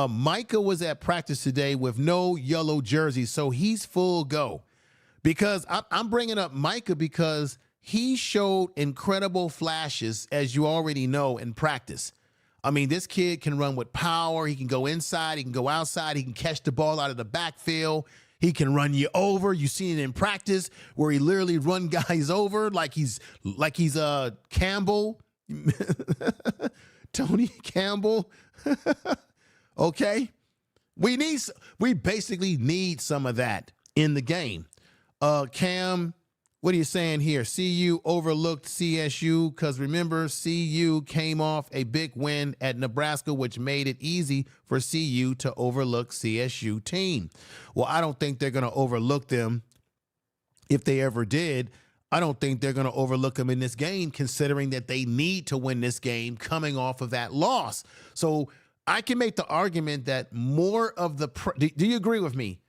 Micah was at practice today with no yellow jersey, so he's full go. Because I'm bringing up Micah because he showed incredible flashes, as you already know, in practice. I mean, this kid can run with power. He can go inside. He can go outside. He can catch the ball out of the backfield. He can run you over. You've seen it in practice where he literally run guys over like he's Campbell, Tony Campbell. Okay, we basically need some of that in the game. Cam, what are you saying here? CU overlooked CSU because remember, CU came off a big win at Nebraska, which made it easy for CU to overlook CSU team. Well, I don't think they're going to overlook them. If they ever did, I don't think they're going to overlook them in this game, considering that they need to win this game coming off of that loss. So I can make the argument that more of the do you agree with me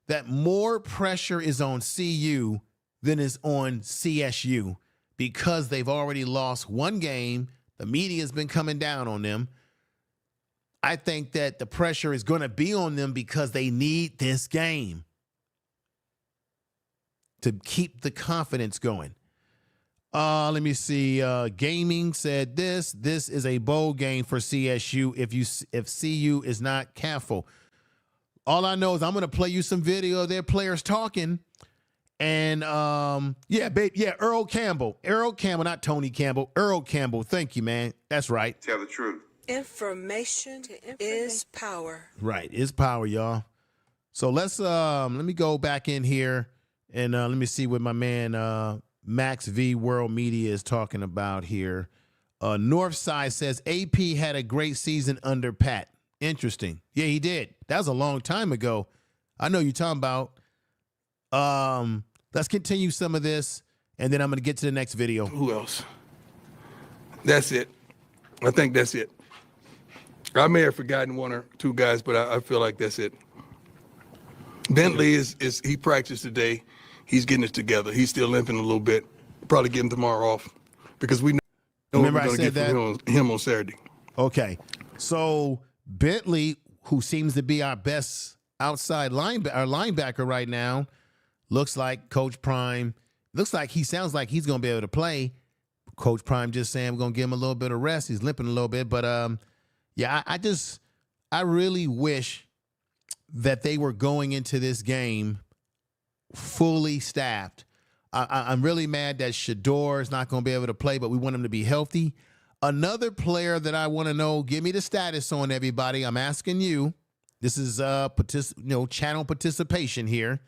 that more pressure is on CU than is on CSU because they've already lost one game. The media has been coming down on them. I think that the pressure is going to be on them because they need this game to keep the confidence going. Let me see. Gaming said this is a bowl game for CSU if CU is not careful. All I know is I'm going to play you some video of their players talking. And Earl Campbell, not Tony Campbell, Earl Campbell. Thank you, man. That's right. Tell the truth. Information is power. Right, is power, y'all. So let's let me go back in here and let me see what my man Max V World Media is talking about here. Northside says AP had a great season under Pat. Interesting. Yeah, he did. That was a long time ago. I know you're talking about. Let's continue some of this, and then I'm going to get to the next video. Who else? That's it. I think that's it. I may have forgotten one or two guys, but I feel like that's it. Bentley is he practiced today. He's getting it together. He's still limping a little bit. Probably give him tomorrow off because we know Remember what we're going to get from him on Saturday. Okay. So Bentley, who seems to be our best outside linebacker right now, looks like Coach Prime. Looks like he sounds like he's going to be able to play. Coach Prime just saying we're going to give him a little bit of rest. He's limping a little bit. But, I really wish that they were going into this game fully staffed. I'm really mad that Shedeur is not going to be able to play, but we want him to be healthy. Another player that I want to know, give me the status on, everybody. I'm asking you. This is channel participation here.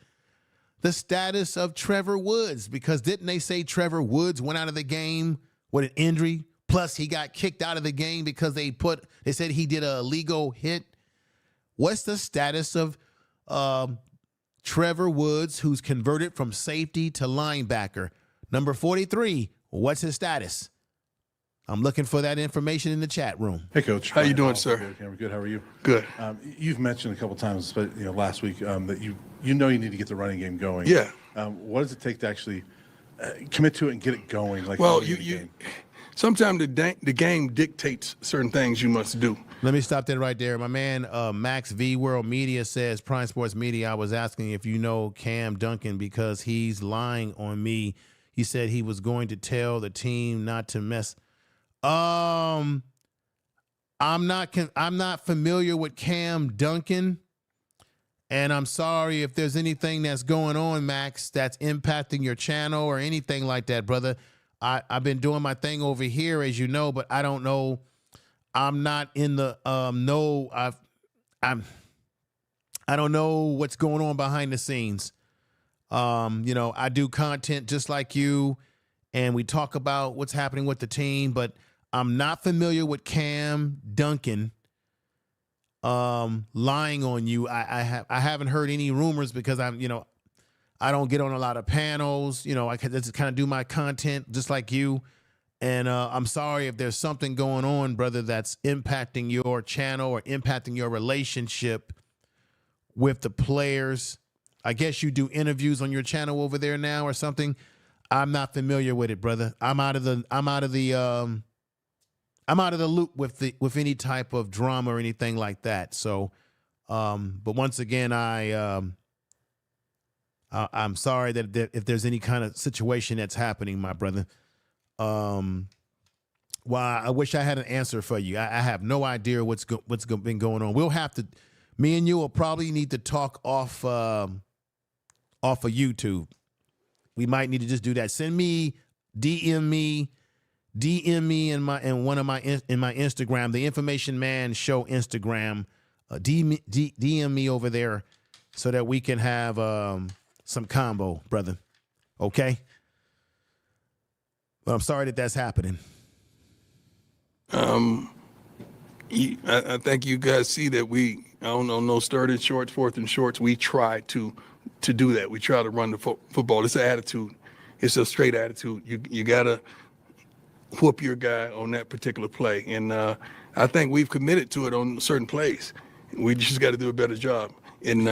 The status of Trevor Woods, because didn't they say Trevor Woods went out of the game with an injury? Plus, he got kicked out of the game because they said he did a illegal hit. What's the status of Trevor Woods, who's converted from safety to linebacker? Number 43, what's his status? I'm looking for that information in the chat room. Hey, Coach. How you doing, sir? Good. How are you? Good. You've mentioned a couple times, but last week that you need to get the running game going. Yeah. What does it take to actually commit to it and get it going? Sometimes the game dictates certain things you must do. Let me stop that right there. My man Max V World Media says, Prime Sports Media, I was asking if you know Cam Duncan because he's lying on me. He said he was going to tell the team not to mess. I'm not familiar with Cam Duncan, and I'm sorry if there's anything that's going on, Max, that's impacting your channel or anything like that, brother. I've been doing my thing over here, as you know, but I don't know I'm not in the I don't know what's going on behind the scenes. You know, I do content just like you, and we talk about what's happening with the team, but I'm not familiar with Cam Duncan lying on you. I haven't heard any rumors because I'm, you know, I don't get on a lot of panels. You know, I can just kind of do my content just like you. And I'm sorry if there's something going on, brother, that's impacting your channel or impacting your relationship with the players. I guess you do interviews on your channel over there now or something. I'm not familiar with it, brother. I'm out of the loop with any type of drama or anything like that. So, but once again, I'm sorry that if there's any kind of situation that's happening, my brother. Well, I wish I had an answer for you. I have no idea what's been going on. We'll have to, me and you will probably need to talk off of YouTube. We might need to just do that. Send me, DM me in my Instagram, the Information Man Show Instagram. DM me over there so that we can have some combo, brother. Okay. But I'm sorry that that's happening. I think you guys see that I don't know, no third and shorts, fourth and shorts. We try to do that. We try to run the football. It's an attitude. It's a straight attitude. You got to whoop your guy on that particular play. And I think we've committed to it on certain plays. We just got to do a better job in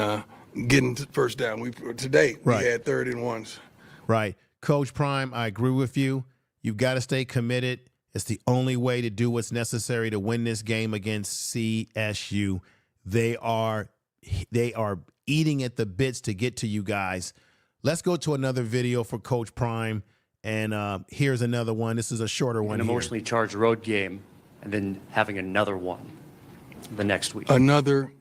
getting to first down. Today, we had 3rd and 1s. Right. Coach Prime, I agree with you. You've got to stay committed. It's the only way to do what's necessary to win this game against CSU. They are eating at the bits to get to you guys. Let's go to another video for Coach Prime. And here's another one. This is a shorter one. An emotionally charged road game, and then having another one the next week. Another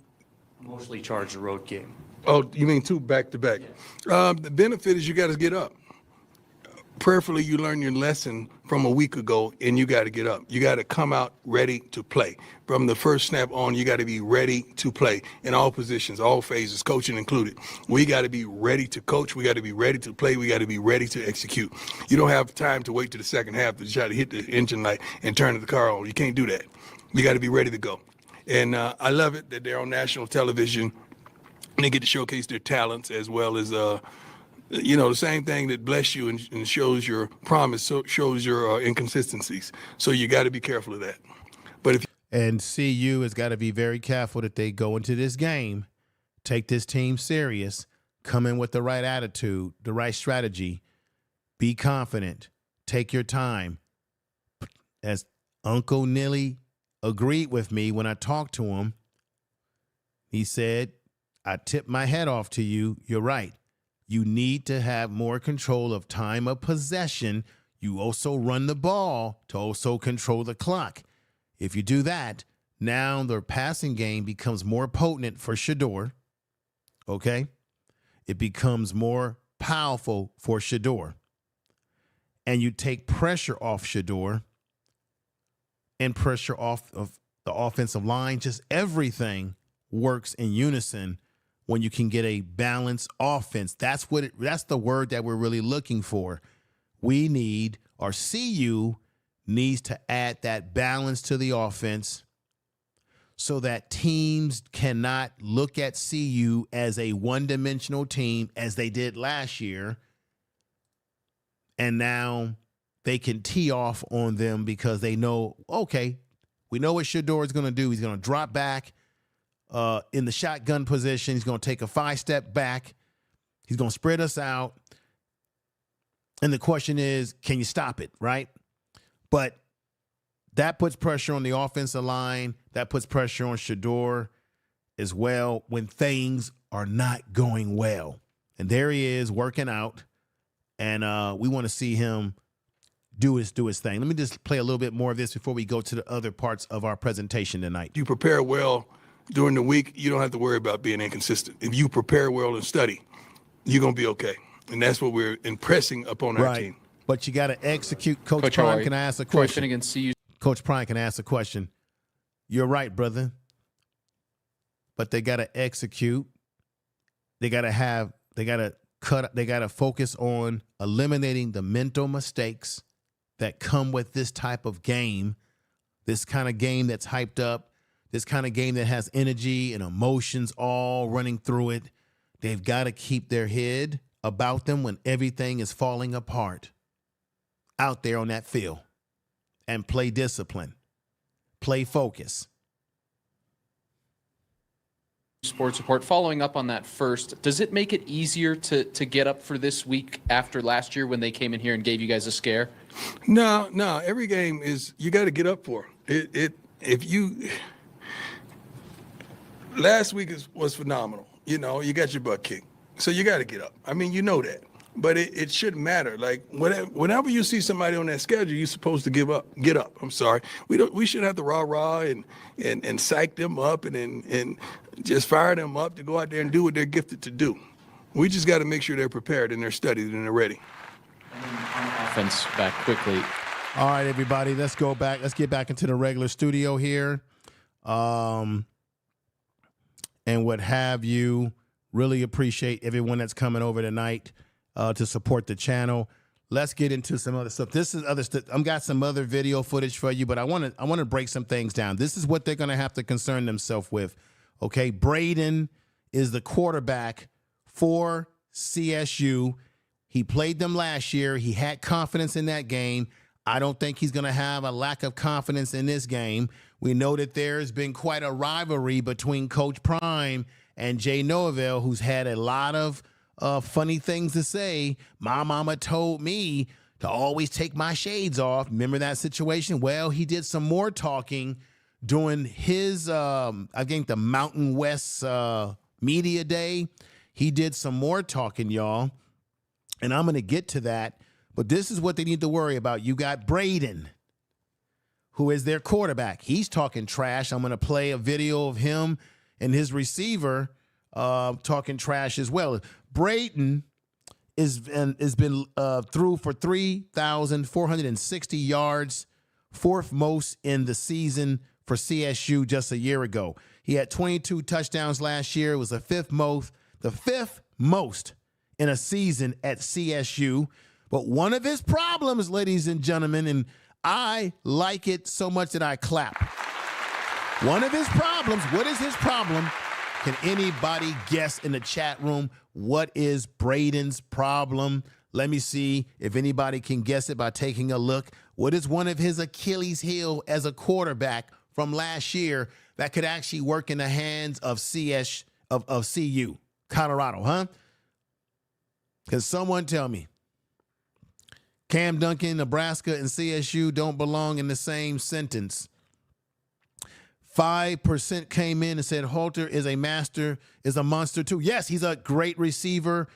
Emotionally charged road game. Oh, you mean 2 back-to-back? The benefit is you got to get up. Prayerfully, you learn your lesson from a week ago, and you got to get up. You got to come out ready to play. From the first snap on, you got to be ready to play in all positions, all phases, coaching included. We got to be ready to coach. We got to be ready to play. We got to be ready to execute. You don't have time to wait to the second half to try to hit the engine light and turn the car on. You can't do that. You got to be ready to go. And I love it that they're on national television and they get to showcase their talents as well as the same thing that bless you and shows your promise, shows your inconsistencies. So you got to be careful of that. But and CU has got to be very careful that they go into this game, take this team serious, come in with the right attitude, the right strategy, be confident, take your time. As Uncle Nilly agreed with me when I talked to him, he said, I tip my hat off to you. You're right. You need to have more control of time of possession. You also run the ball to also control the clock. If you do that, now the passing game becomes more potent for Shedeur. Okay? It becomes more powerful for Shedeur. And you take pressure off Shedeur and pressure off of the offensive line. Just everything works in unison when you can get a balanced offense. That's the word that we're really looking for. We need, or CU needs to add that balance to the offense so that teams cannot look at CU as a one-dimensional team as they did last year. And now they can tee off on them because they know, okay, we know what Shedeur is going to do. He's going to drop back in the shotgun position. He's going to take a 5-step back. He's going to spread us out. And the question is, can you stop it, right? But that puts pressure on the offensive line. That puts pressure on Shedeur as well when things are not going well. And there he is working out. And we want to see him do his thing. Let me just play a little bit more of this before we go to the other parts of our presentation tonight. You prepare well during the week, you don't have to worry about being inconsistent. If you prepare well and study, you're going to be okay. And that's what we're impressing upon our team. But you got to execute. Coach Prime, can I ask a question? Coach Prime, can I ask a question? You're right, brother. But they got to execute. They got to focus on eliminating the mental mistakes that come with this type of game, this kind of game that's hyped up, this kind of game that has energy and emotions all running through it. They've got to keep their head about them when everything is falling apart out there on that field, and play discipline, play focus. Sports Report. Following up on that first, does it make it easier to get up for this week after last year when they came in here and gave you guys a scare? No. Every game is, you got to get up for it. Last week was phenomenal. You know, you got your butt kicked, so you got to get up. I mean, you know that, but it shouldn't matter. Like whenever you see somebody on that schedule, you're supposed to get up. I'm sorry, we should have to rah and psych them up and just fire them up to go out there and do what they're gifted to do. We just got to make sure they're prepared and they're studied and they're ready. Offense back quickly. All right, everybody, let's go back. Let's get back into the regular studio here. And what have you. Really appreciate everyone that's coming over tonight to support the channel. Let's get into some other stuff. This is other stuff. I've got some other video footage for you, but I want to break some things down. This is what they're going to have to concern themselves with. Okay, Braden is the quarterback for CSU. He played them last year. He had confidence in that game. I don't think he's going to have a lack of confidence in this game. We know that there's been quite a rivalry between Coach Prime and Jay Norvell, who's had a lot of funny things to say. My mama told me to always take my shades off. Remember that situation? Well, he did some more talking during his, I think, the Mountain West Media Day. He did some more talking, y'all, and I'm going to get to that. But this is what they need to worry about. You got Braden, who is their quarterback. He's talking trash. I'm going to play a video of him and his receiver talking trash as well. Braden has been through for 3,460 yards, fourth most in the season for CSU just a year ago. He had 22 touchdowns last year. It was the fifth most in a season at CSU. But one of his problems, ladies and gentlemen, and I like it so much that I clap. One of his problems, what is his problem? Can anybody guess in the chat room what is Braden's problem? Let me see if anybody can guess it by taking a look. What is one of his Achilles heel as a quarterback from last year that could actually work in the hands of CU, Colorado, huh? Can someone tell me? Cam Duncan, Nebraska, and CSU don't belong in the same sentence. 5% came in and said Halter is a monster too. Yes, he's a great receiver,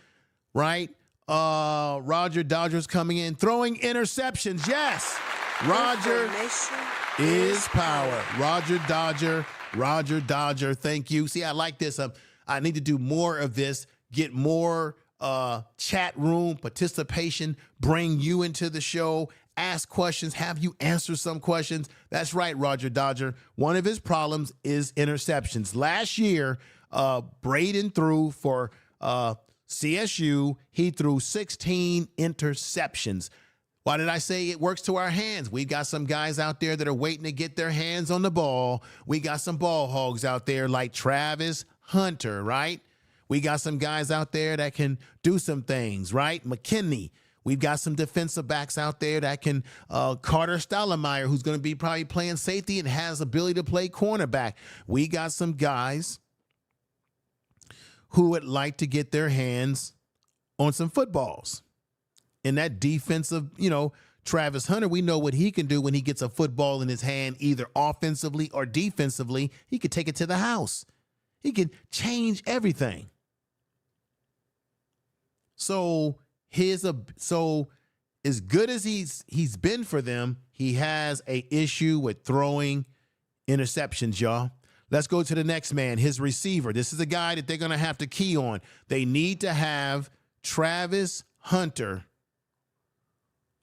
right? Roger Dodger's coming in, throwing interceptions. Yes, Roger is power. Roger Dodger, thank you. See, I like this. I need to do more of this, get more chat room participation, bring you into the show, ask questions, have you answer some questions. That's right, Roger Dodger. One of his problems is interceptions. Last year, Braden threw for CSU. He threw 16 interceptions. Why did I say it works to our hands? We got some guys out there that are waiting to get their hands on the ball. We got some ball hogs out there like Travis Hunter, right? We got some guys out there that can do some things, right? McKinney. We've got some defensive backs out there that can, Carter Stoudemire, who's going to be probably playing safety and has ability to play cornerback. We got some guys who would like to get their hands on some footballs. In that defensive, Travis Hunter, we know what he can do when he gets a football in his hand, either offensively or defensively. He could take it to the house. He can change everything. So as good as he's been for them, he has a issue with throwing interceptions, y'all. Let's go to the next man, his receiver. This is a guy that they're going to have to key on. They need to have Travis Hunter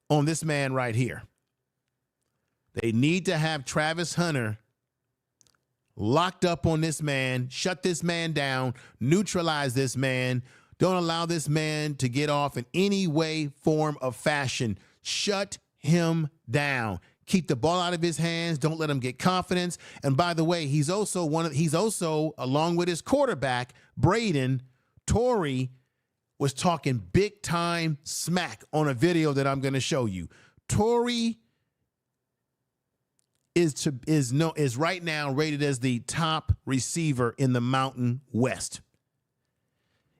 on this man right here. They need to have Travis Hunter locked up on this man, shut this man down, neutralize this man. Don't allow this man to get off in any way, form, or fashion. Shut him down. Keep the ball out of his hands. Don't let him get confidence. And by the way, he's also along with his quarterback, Braden, Torrey was talking big time smack on a video that I'm going to show you. Torrey is right now rated as the top receiver in the Mountain West.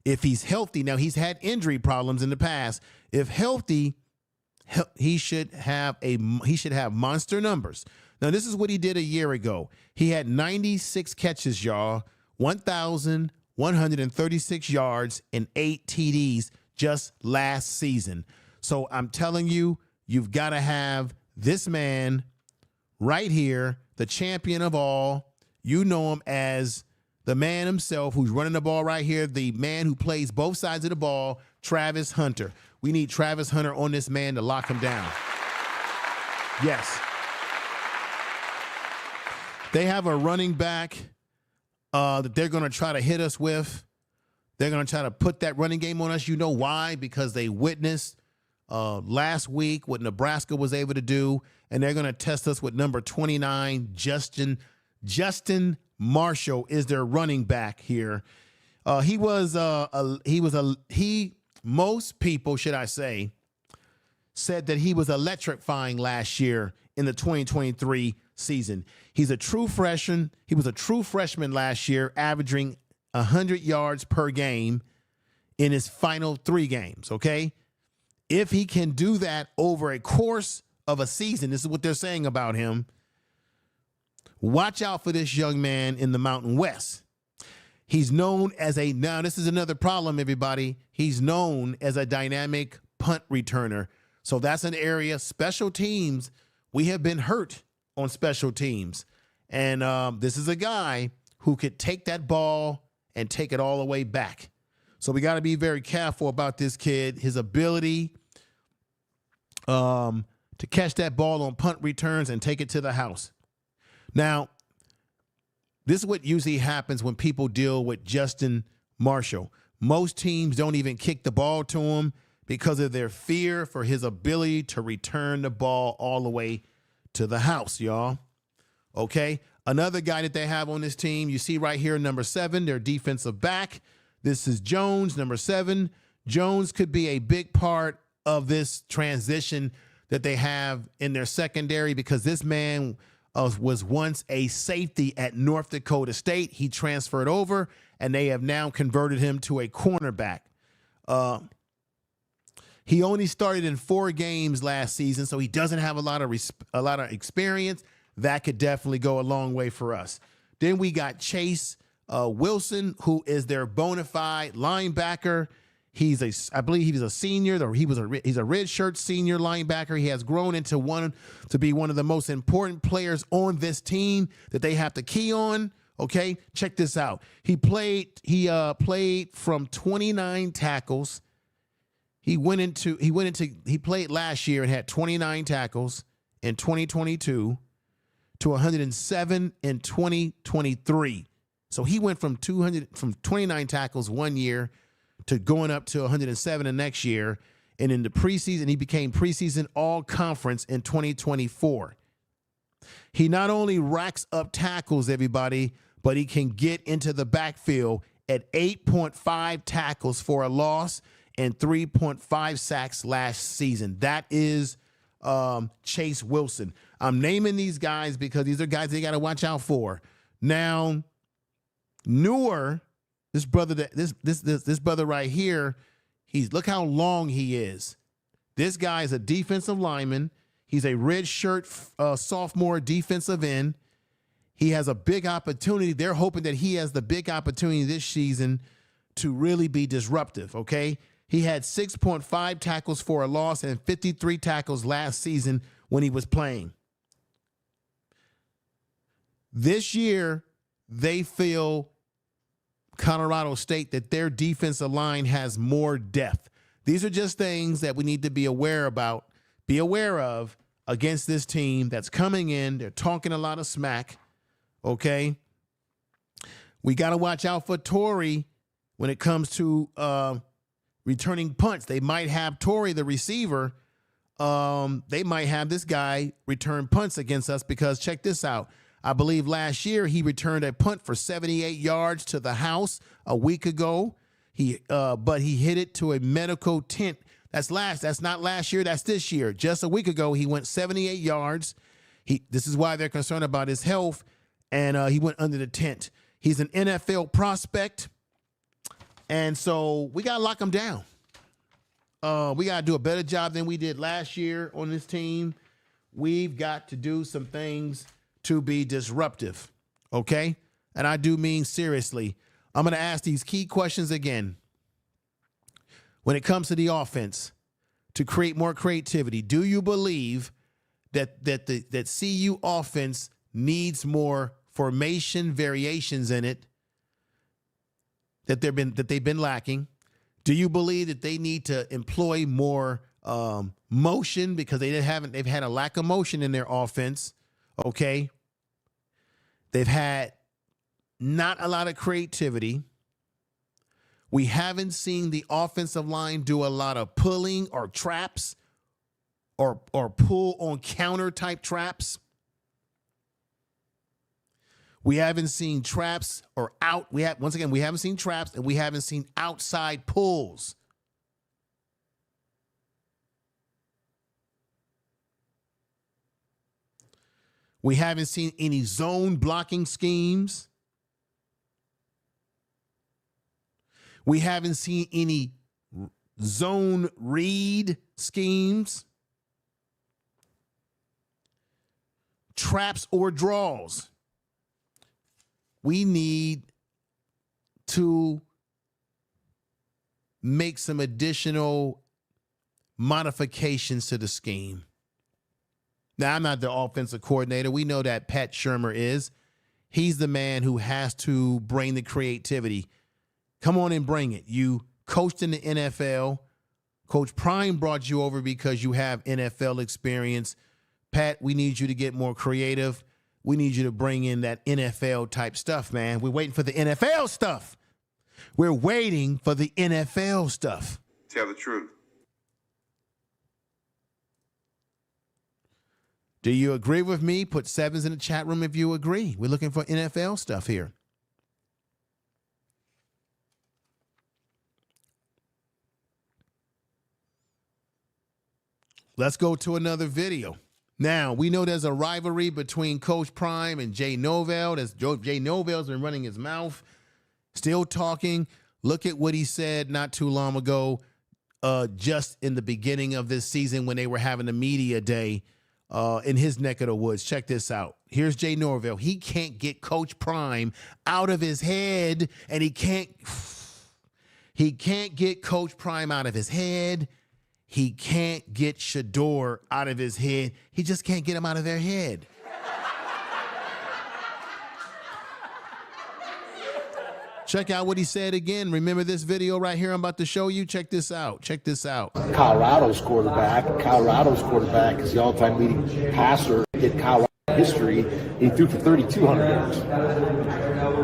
If he's healthy, now he's had injury problems in the past. If healthy, he should have monster numbers. Now this is what he did a year ago. He had 96 catches, y'all, 1,136 yards and 8 TDs just last season. So I'm telling you, you've got to have this man right here, the champion of all. You know him as the man himself who's running the ball right here, the man who plays both sides of the ball, Travis Hunter. We need Travis Hunter on this man to lock him down. Yes. They have a running back that they're going to try to hit us with. They're going to try to put that running game on us. You know why? Because they witnessed last week what Nebraska was able to do, and they're going to test us with number 29, Justin Marshall is their running back here. Most people, should I say, said that he was electrifying last year in the 2023 season. He's a true freshman. He was a true freshman last year, averaging 100 yards per game in his final 3 games, okay? If he can do that over a course of a season, this is what they're saying about him, watch out for this young man in the Mountain West. He's known as now this is another problem, everybody. He's known as a dynamic punt returner. So that's an area, special teams, we have been hurt on special teams. And this is a guy who could take that ball and take it all the way back. So we got to be very careful about this kid, his ability to catch that ball on punt returns and take it to the house. Now, this is what usually happens when people deal with Justin Marshall. Most teams don't even kick the ball to him because of their fear for his ability to return the ball all the way to the house, y'all. Okay? Another guy that they have on this team, you see right here, number 7, their defensive back. This is Jones, number 7. Jones could be a big part of this transition that they have in their secondary because this man was once a safety at North Dakota State. He transferred over, and they have now converted him to a cornerback. He only started in 4 games last season, so he doesn't have a lot of experience. That could definitely go a long way for us. Then we got Chase Wilson, who is their bona fide linebacker. I believe he was a senior, or he's a redshirt senior linebacker. He has grown into to be one of the most important players on this team that they have to key on. Okay, check this out. He played from 29 tackles. He played last year and had 29 tackles in 2022 to 107 in 2023. So he went from 29 tackles one year to going up to 107 the next year. And in the preseason, he became preseason all-conference in 2024. He not only racks up tackles, everybody, but he can get into the backfield at 8.5 tackles for a loss and 3.5 sacks last season. That is Chase Wilson. I'm naming these guys because these are guys they got to watch out for. Now, Newer, this brother right here, look how long he is. This guy is a defensive lineman. He's a redshirt sophomore defensive end. He has a big opportunity. They're hoping that he has the big opportunity this season to really be disruptive, okay? He had 6.5 tackles for a loss and 53 tackles last season when he was playing. This year, they feel Colorado State that their defensive line has more depth. These are just things that we need to be aware of against this team that's coming in. They're talking a lot of smack, okay? We got to watch out for Torrey when it comes to returning punts. They might have Torrey, the receiver. They might have this guy return punts against us because check this out. I believe last year he returned a punt for 78 yards to the house a week ago. But he hit it to a medical tent. That's not last year. That's this year. Just a week ago, he went 78 yards. This is why they're concerned about his health, and he went under the tent. He's an NFL prospect, and so we gotta lock him down. We gotta do a better job than we did last year on this team. We've got to do some things to be disruptive, okay? And I do mean seriously. I'm going to ask these key questions again. When it comes to the offense, to create more creativity, do you believe that CU offense needs more formation variations in it that they've been lacking? Do you believe that they need to employ more motion because they've had a lack of motion in their offense? Okay, they've had not a lot of creativity. We haven't seen the offensive line do a lot of pulling or traps or pull on counter type traps. We haven't seen traps or we haven't seen traps and we haven't seen outside pulls. We haven't seen any zone blocking schemes. We haven't seen any zone read schemes, traps or draws. We need to make some additional modifications to the scheme. Now, I'm not the offensive coordinator. We know that Pat Shurmur is. He's the man who has to bring the creativity. Come on and bring it. You coached in the NFL. Coach Prime brought you over because you have NFL experience. Pat, we need you to get more creative. We need you to bring in that NFL type stuff, man. We're waiting for the NFL stuff. We're waiting for the NFL stuff. Tell the truth. Do you agree with me? Put sevens in the chat room if you agree. We're looking for NFL stuff here. Let's go to another video. Now, we know there's a rivalry between Coach Prime and Jay Norvell. Jay Norvell's been running his mouth, still talking. Look at what he said not too long ago, just in the beginning of this season when they were having a media day in his neck of the woods. Check this out. Here's Jay Norvell. He can't get Coach Prime out of his head, and he can't get Coach Prime out of his head. He can't get Shedeur out of his head. He just can't get him out of their head. Check out what he said again. Remember this video right here I'm about to show you? Check this out. Check this out. Colorado's quarterback is the all-time leading passer in Colorado history. He threw for 3,200 yards.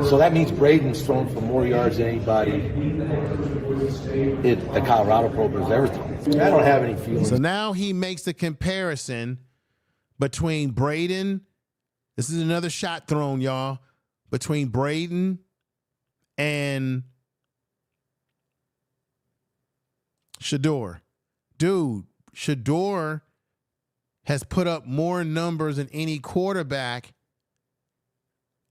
So that means Braden's thrown for more yards than anybody in the Colorado program has ever thrown. I don't have any feelings. So now he makes the comparison between Braden. This is another shot thrown, y'all, between Braden and Shedeur. Dude, Shedeur has put up more numbers than any quarterback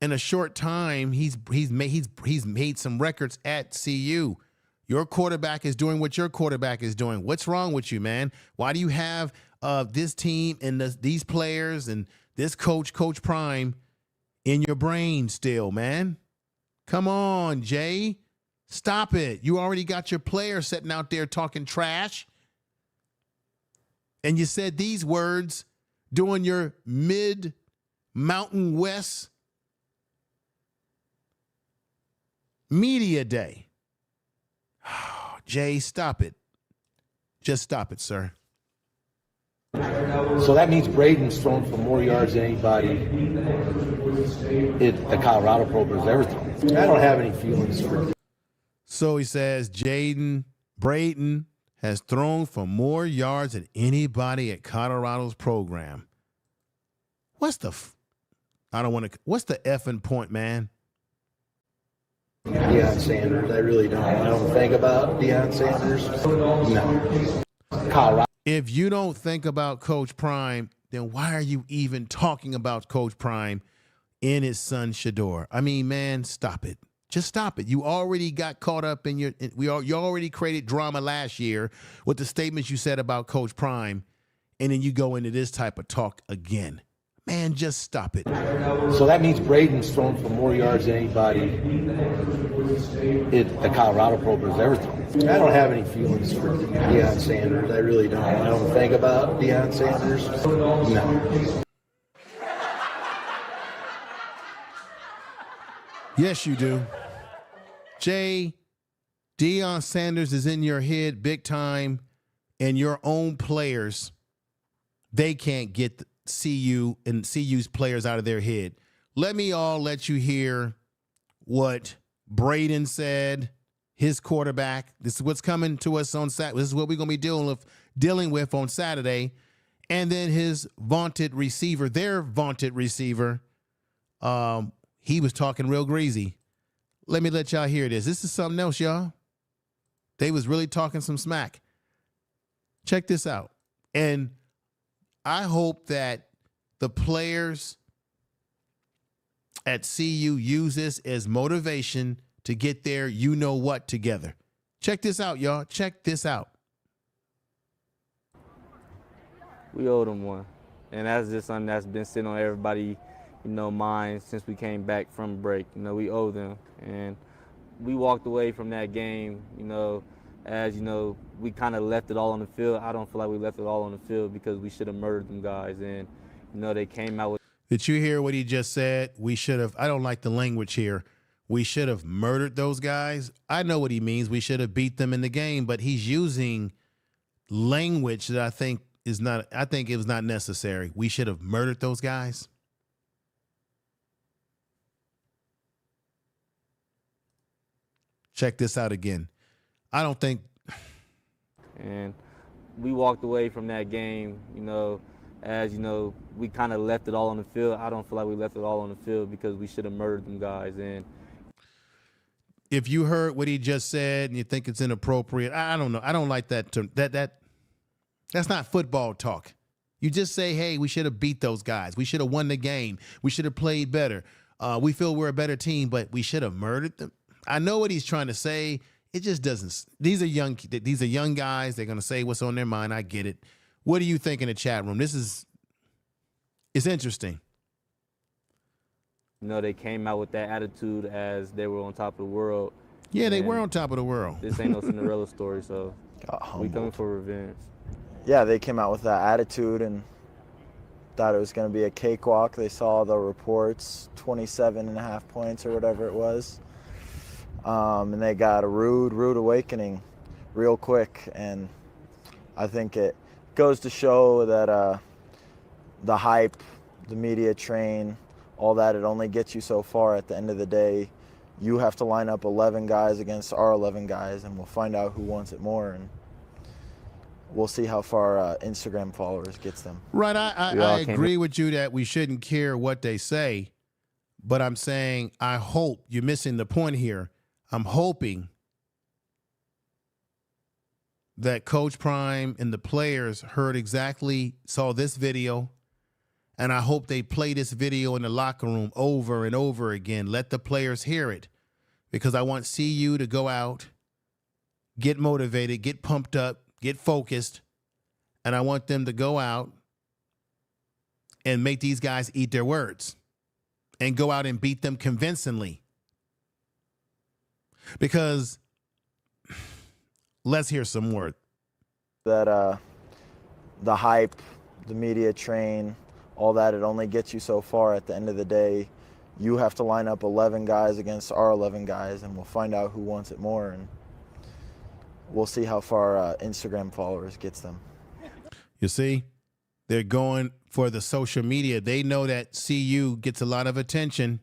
in a short time. He's made some records at CU. Your quarterback is doing what your quarterback is doing. What's wrong with you, man? Why do you have this team and these players and this Coach Prime in your brain still, man? Come on, Jay. Stop it. You already got your player sitting out there talking trash. And you said these words during your Mid-Mountain West media day. Jay, stop it. Just stop it, sir. So that means Braden's thrown for more yards than anybody in the Colorado program has ever thrown. I don't have any feelings for it. So he says Braden has thrown for more yards than anybody at Colorado's program. What's the effing point, man? Deion Sanders, I really don't. I don't think about Deion Sanders. No. Colorado. If you don't think about Coach Prime, then why are you even talking about Coach Prime in his son Shedeur? I mean, man, stop it. Just stop it. You already got caught up in you already created drama last year with the statements you said about Coach Prime, and then you go into this type of talk again. Man, just stop it. So that means Braden's thrown for more yards than anybody in the Colorado program has ever thrown. I don't have any feelings for Deion Sanders. I really don't. I don't think about Deion Sanders. No. Yes, you do. Jay, Deion Sanders is in your head big time, and your own players, they can't get CU and CU's players out of their head. Let you hear what Braden said, his quarterback. This is what's coming to us on Saturday. This is what we're going to be dealing with on Saturday. And then his their vaunted receiver, he was talking real greasy. Let me let y'all hear this. This is something else, y'all. They was really talking some smack. Check this out. And I hope that the players at CU use this as motivation to get their you-know-what together. Check this out, y'all. Check this out. We owed them one. And that's just something that's been sitting on everybody, mind since we came back from break. We owe them. And we walked away from that game, as we kind of left it all on the field. I don't feel like we left it all on the field because we should have murdered them guys. And, they came out with. Did you hear what he just said? We should have, I don't like the language here. We should have murdered those guys. I know what he means. We should have beat them in the game, but he's using language that I think it was not necessary. We should have murdered those guys. Check this out again. I don't think. And we walked away from that game, as we kind of left it all on the field. I don't feel like we left it all on the field because we should have murdered them guys. And if you heard what he just said and you think it's inappropriate, I don't know. I don't like that term. That's not football talk. You just say, hey, we should have beat those guys. We should have won the game. We should have played better. We feel we're a better team, but we should have murdered them. I know what he's trying to say. It just doesn't. These are young guys. They're going to say what's on their mind. I get it. What do you think in the chat room? It's interesting. They came out with that attitude as they were on top of the world. Yeah, they were on top of the world. This ain't no Cinderella story, so we coming for revenge. Yeah, they came out with that attitude and thought it was going to be a cakewalk. They saw the reports, 27.5 points or whatever it was. And they got a rude awakening real quick. And I think it goes to show that the hype, the media train, all that, it only gets you so far. At the end of the day, you have to line up 11 guys against our 11 guys, and we'll find out who wants it more. And we'll see how far Instagram followers gets them. Right, I agree with you that we shouldn't care what they say, but I'm saying I hope you're missing the point here. I'm hoping that Coach Prime and the players saw this video, and I hope they play this video in the locker room over and over again. Let the players hear it, because I want CU to go out, get motivated, get pumped up, get focused, and I want them to go out and make these guys eat their words and go out and beat them convincingly. Because let's hear some more. That the hype, the media train, all that, it only gets you so far. At the end of the day, you have to line up 11 guys against our 11 guys, and we'll find out who wants it more. And we'll see how far Instagram followers gets them. You see, They're going for the social media. They know that CU gets a lot of attention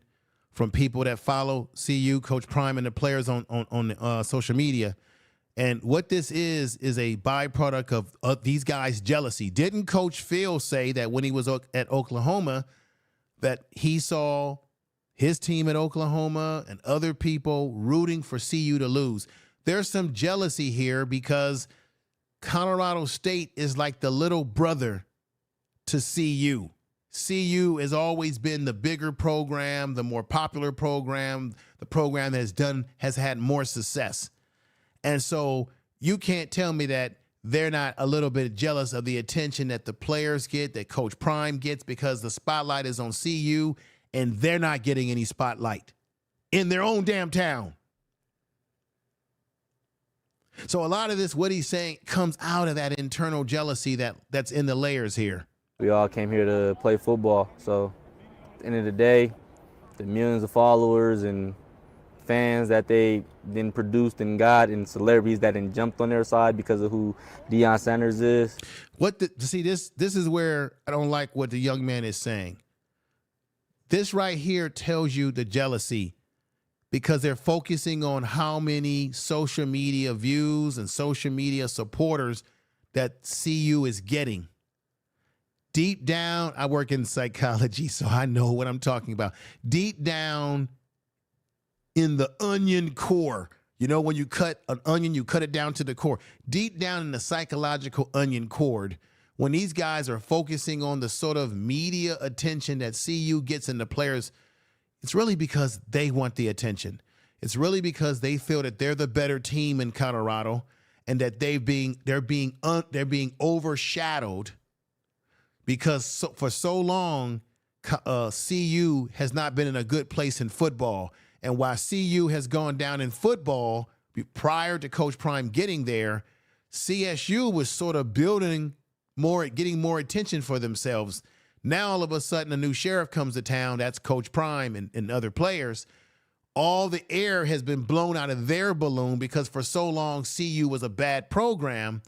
from people that follow CU, Coach Prime, and the players on social media. And what this is a byproduct of these guys' jealousy. Didn't Coach Phil say that when he was at Oklahoma that he saw his team at Oklahoma and other people rooting for CU to lose? There's some jealousy here because Colorado State is like the little brother to CU. CU has always been the bigger program, the more popular program, the program that has had more success. And so you can't tell me that they're not a little bit jealous of the attention that the players get, that Coach Prime gets, because the spotlight is on CU and they're not getting any spotlight in their own damn town. So a lot of this, what he's saying, comes out of that internal jealousy that's in the layers here. We all came here to play football. So at the end of the day, the millions of followers and fans that they then produced and got, and celebrities that then jumped on their side because of who Deion Sanders is. This is where I don't like what the young man is saying. This right here tells you the jealousy, because they're focusing on how many social media views and social media supporters that CU is getting. Deep down, I work in psychology, so I know what I'm talking about. Deep down in the onion core, you know, when you cut an onion, you cut it down to the core. Deep down in the psychological onion cord, when these guys are focusing on the sort of media attention that CU gets in the players, it's really because they want the attention. It's really because they feel that they're the better team in Colorado and that they're being overshadowed because for so long, CU has not been in a good place in football. And while CU has gone down in football prior to Coach Prime getting there, CSU was sort of getting more attention for themselves. Now, all of a sudden, a new sheriff comes to town. That's Coach Prime and other players. All the air has been blown out of their balloon because for so long, CU was a bad program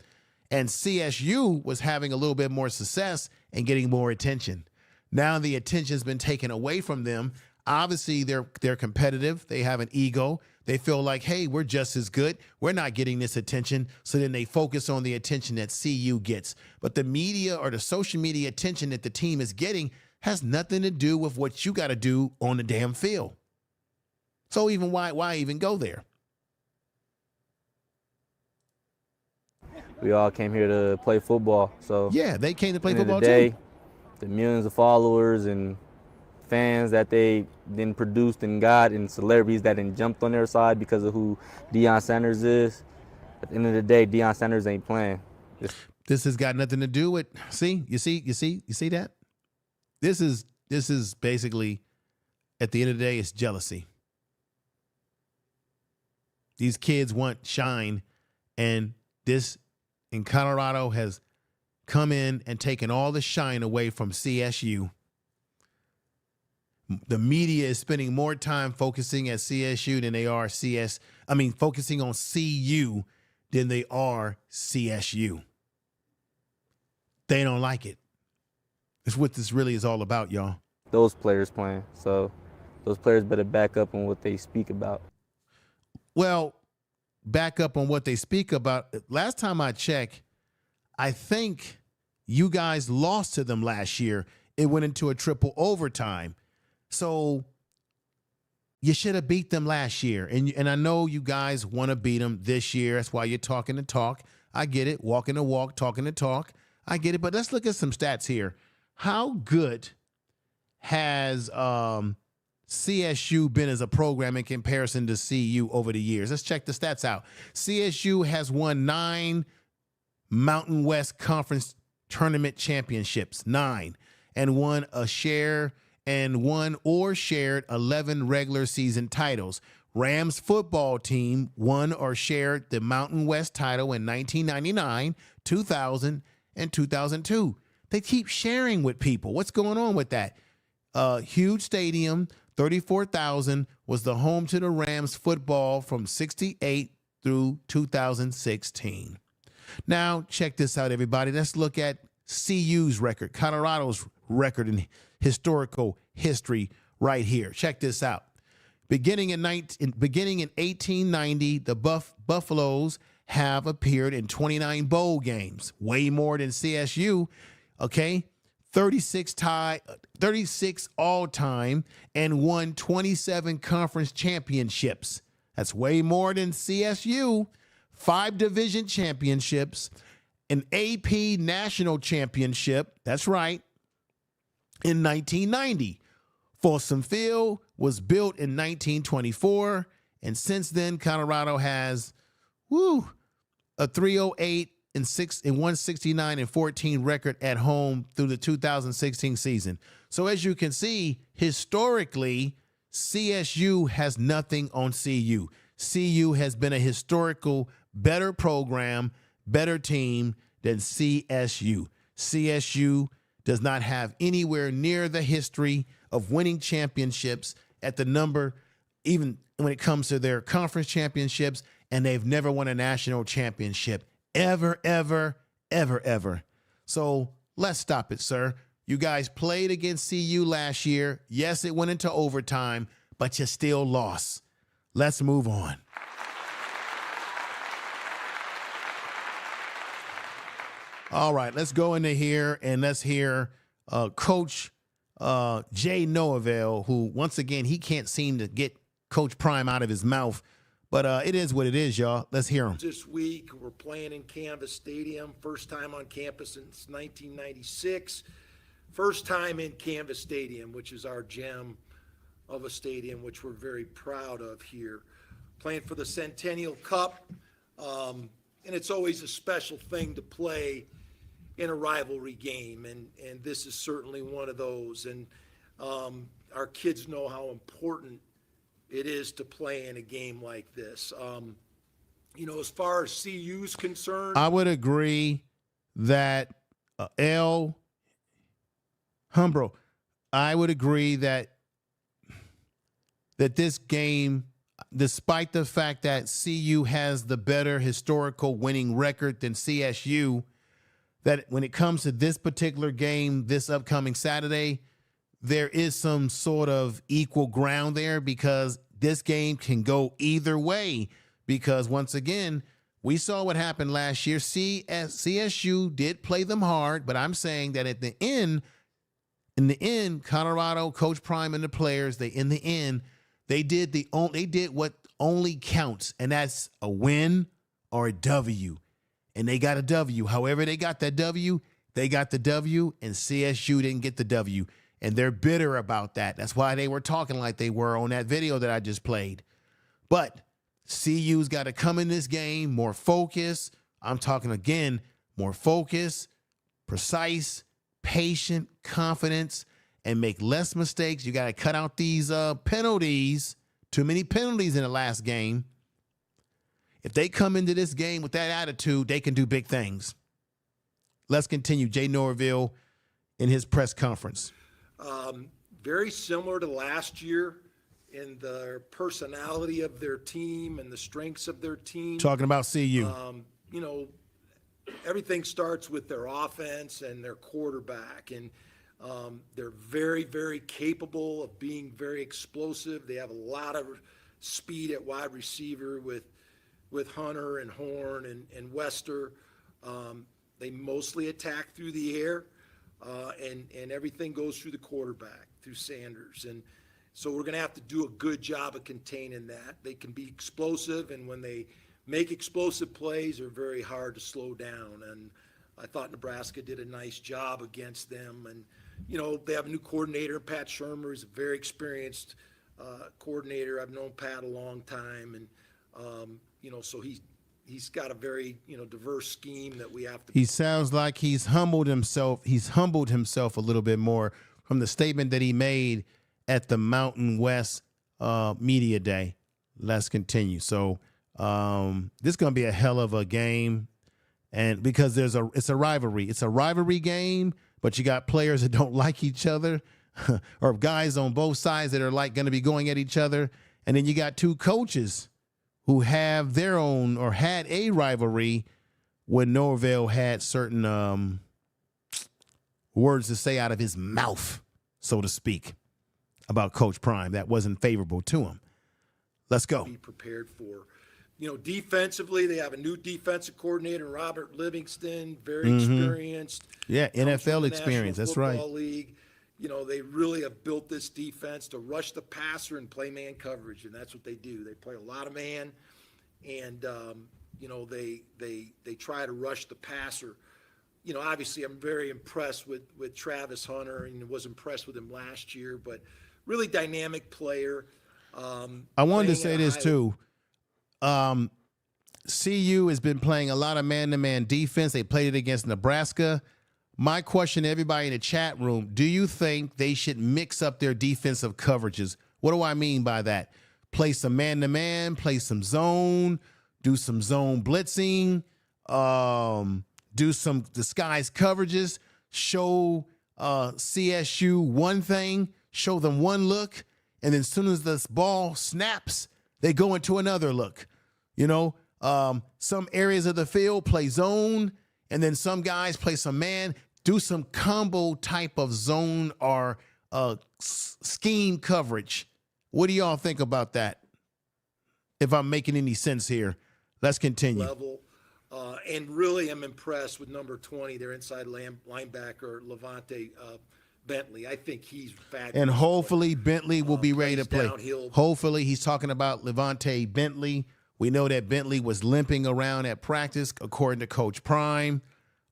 and CSU was having a little bit more success and getting more attention. Now the attention's been taken away from them. Obviously, they're competitive. They have an ego. They feel like, hey, we're just as good. We're not getting this attention. So then they focus on the attention that CU gets. But the media or the social media attention that the team is getting has nothing to do with what you got to do on the damn field. So even why even go there? We all came here to play football. So yeah, they came to play at the end football of the day, too. The millions of followers and fans that they then produced and got, and celebrities that then jumped on their side because of who Deion Sanders is. At the end of the day, Deion Sanders ain't playing. This has got nothing to do with. You see that? This is basically, at the end of the day, it's jealousy. These kids want shine, and this in Colorado has come in and taken all the shine away from CSU. The media is spending more time focusing at CSU than they are focusing on CU than they are CSU. They don't like it. It's what this really is all about, y'all. Those players playing, so those players better back up on what they speak about. Well, back up on what they speak about. Last time I checked, I think you guys lost to them last year. It went into a triple overtime. So you should have beat them last year. And I know you guys want to beat them this year. That's why you're talking the talk. I get it. Walking the walk, talking the talk. I get it. But let's look at some stats here. How good has CSU been as a program in comparison to CU over the years? Let's check the stats out. CSU has won 9 Mountain West Conference tournament championships, 9, and won a share and won or shared 11 regular season titles. Rams football team won or shared the Mountain West title in 1999, 2000, and 2002. They keep sharing with people. What's going on with that? Huge stadium, 34,000, was the home to the Rams football from 68 through 2016. Now, check this out, everybody. Let's look at CU's record, Colorado's record in historical history right here. Check this out. Beginning in 1890, the Buffaloes have appeared in 29 bowl games, way more than CSU, okay? 36 all-time, and won 27 conference championships. That's way more than CSU. 5 division championships, an AP national championship, that's right, in 1990. Folsom Field was built in 1924, and since then, Colorado has a 308 and 169 and 14 record at home through the 2016 season. So as you can see, historically, CSU has nothing on CU. CU has been a historical better program, better team than CSU. CSU does not have anywhere near the history of winning championships at the number, even when it comes to their conference championships, and they've never won a national championship ever, ever, ever, ever. So let's stop it, sir. You guys played against CU last year. Yes, it went into overtime, but you still lost. Let's move on. All right, let's go into here and let's hear Coach Jay Norvell, who, once again, he can't seem to get Coach Prime out of his mouth. But it is what it is, y'all. Let's hear him. This week, we're playing in Canvas Stadium. First time on campus since 1996. First time in Canvas Stadium, which is our gem of a stadium, which we're very proud of here. Playing for the Centennial Cup. And it's always a special thing to play in a rivalry game. And this is certainly one of those. And our kids know how important it is to play in a game like this. You know, as far as CU's concerned, I would agree that I would agree that this game, despite the fact that CU has the better historical winning record than CSU, that when it comes to this particular game, this upcoming Saturday, there is some sort of equal ground there, because this game can go either way. Because once again, we saw what happened last year. CSU did play them hard, but I'm saying that in the end, Colorado, Coach Prime and the players, they did what only counts, and that's a win or a W. And they got a W. However they got that W, they got the W, and CSU didn't get the W. And they're bitter about that. That's why they were talking like they were on that video that I just played. But CU's got to come in this game more focused. I'm talking again, more focused, precise, patient, confidence, and make less mistakes. You got to cut out these penalties. Too many penalties in the last game. If they come into this game with that attitude, they can do big things. Let's continue. Jay Norvell in his press conference. Very similar to last year in the personality of their team and the strengths of their team. Talking about CU. You know, everything starts with their offense and their quarterback. And they're very, very capable of being very explosive. They have a lot of speed at wide receiver with Hunter and Horn and Wester. They mostly attack through the air. And everything goes through the quarterback, through Sanders. And so we're going to have to do a good job of containing that. They can be explosive, and when they make explosive plays, they're very hard to slow down. And I thought Nebraska did a nice job against them. And, you know, they have a new coordinator, Pat Shermer. He's a very experienced coordinator. I've known Pat a long time. And, you know, so he's got a very, you know, diverse scheme that we have to. He sounds like he's humbled himself. He's humbled himself a little bit more from the statement that he made at the Mountain West Media Day. Let's continue. So this is going to be a hell of a game, and because it's a rivalry. It's a rivalry game, but you got players that don't like each other, or guys on both sides that are like going to be going at each other, and then you got two coaches who have their own or had a rivalry when Norvell had certain words to say out of his mouth, so to speak, about Coach Prime that wasn't favorable to him. Let's go. Be prepared for. You know, defensively, they have a new defensive coordinator, Robert Livingston, very experienced. Yeah, comes from NFL the experience. National That's right. Football League. You know, they really have built this defense to rush the passer and play man coverage, and that's what they do. They play a lot of man, and you know, they try to rush the passer. You know, obviously, I'm very impressed with Travis Hunter, and was impressed with him last year. But really dynamic player. I wanted to say this too. CU has been playing a lot of man-to-man defense. They played it against Nebraska. My question to everybody in the chat room, do you think they should mix up their defensive coverages? What do I mean by that? Play some man-to-man, play some zone, do some zone blitzing, do some disguise coverages, show CSU one thing, show them one look, and then as soon as this ball snaps, they go into another look. You know, some areas of the field play zone, and then some guys play some man, do some combo type of zone or scheme coverage. What do y'all think about that? If I'm making any sense here, let's continue. Level. And really am impressed with number 20, their inside linebacker, Levante Bentley. I think he's fabulous. And hopefully Bentley will be ready to play. Downhill. Hopefully he's talking about Levante Bentley. We know that Bentley was limping around at practice, according to Coach Prime.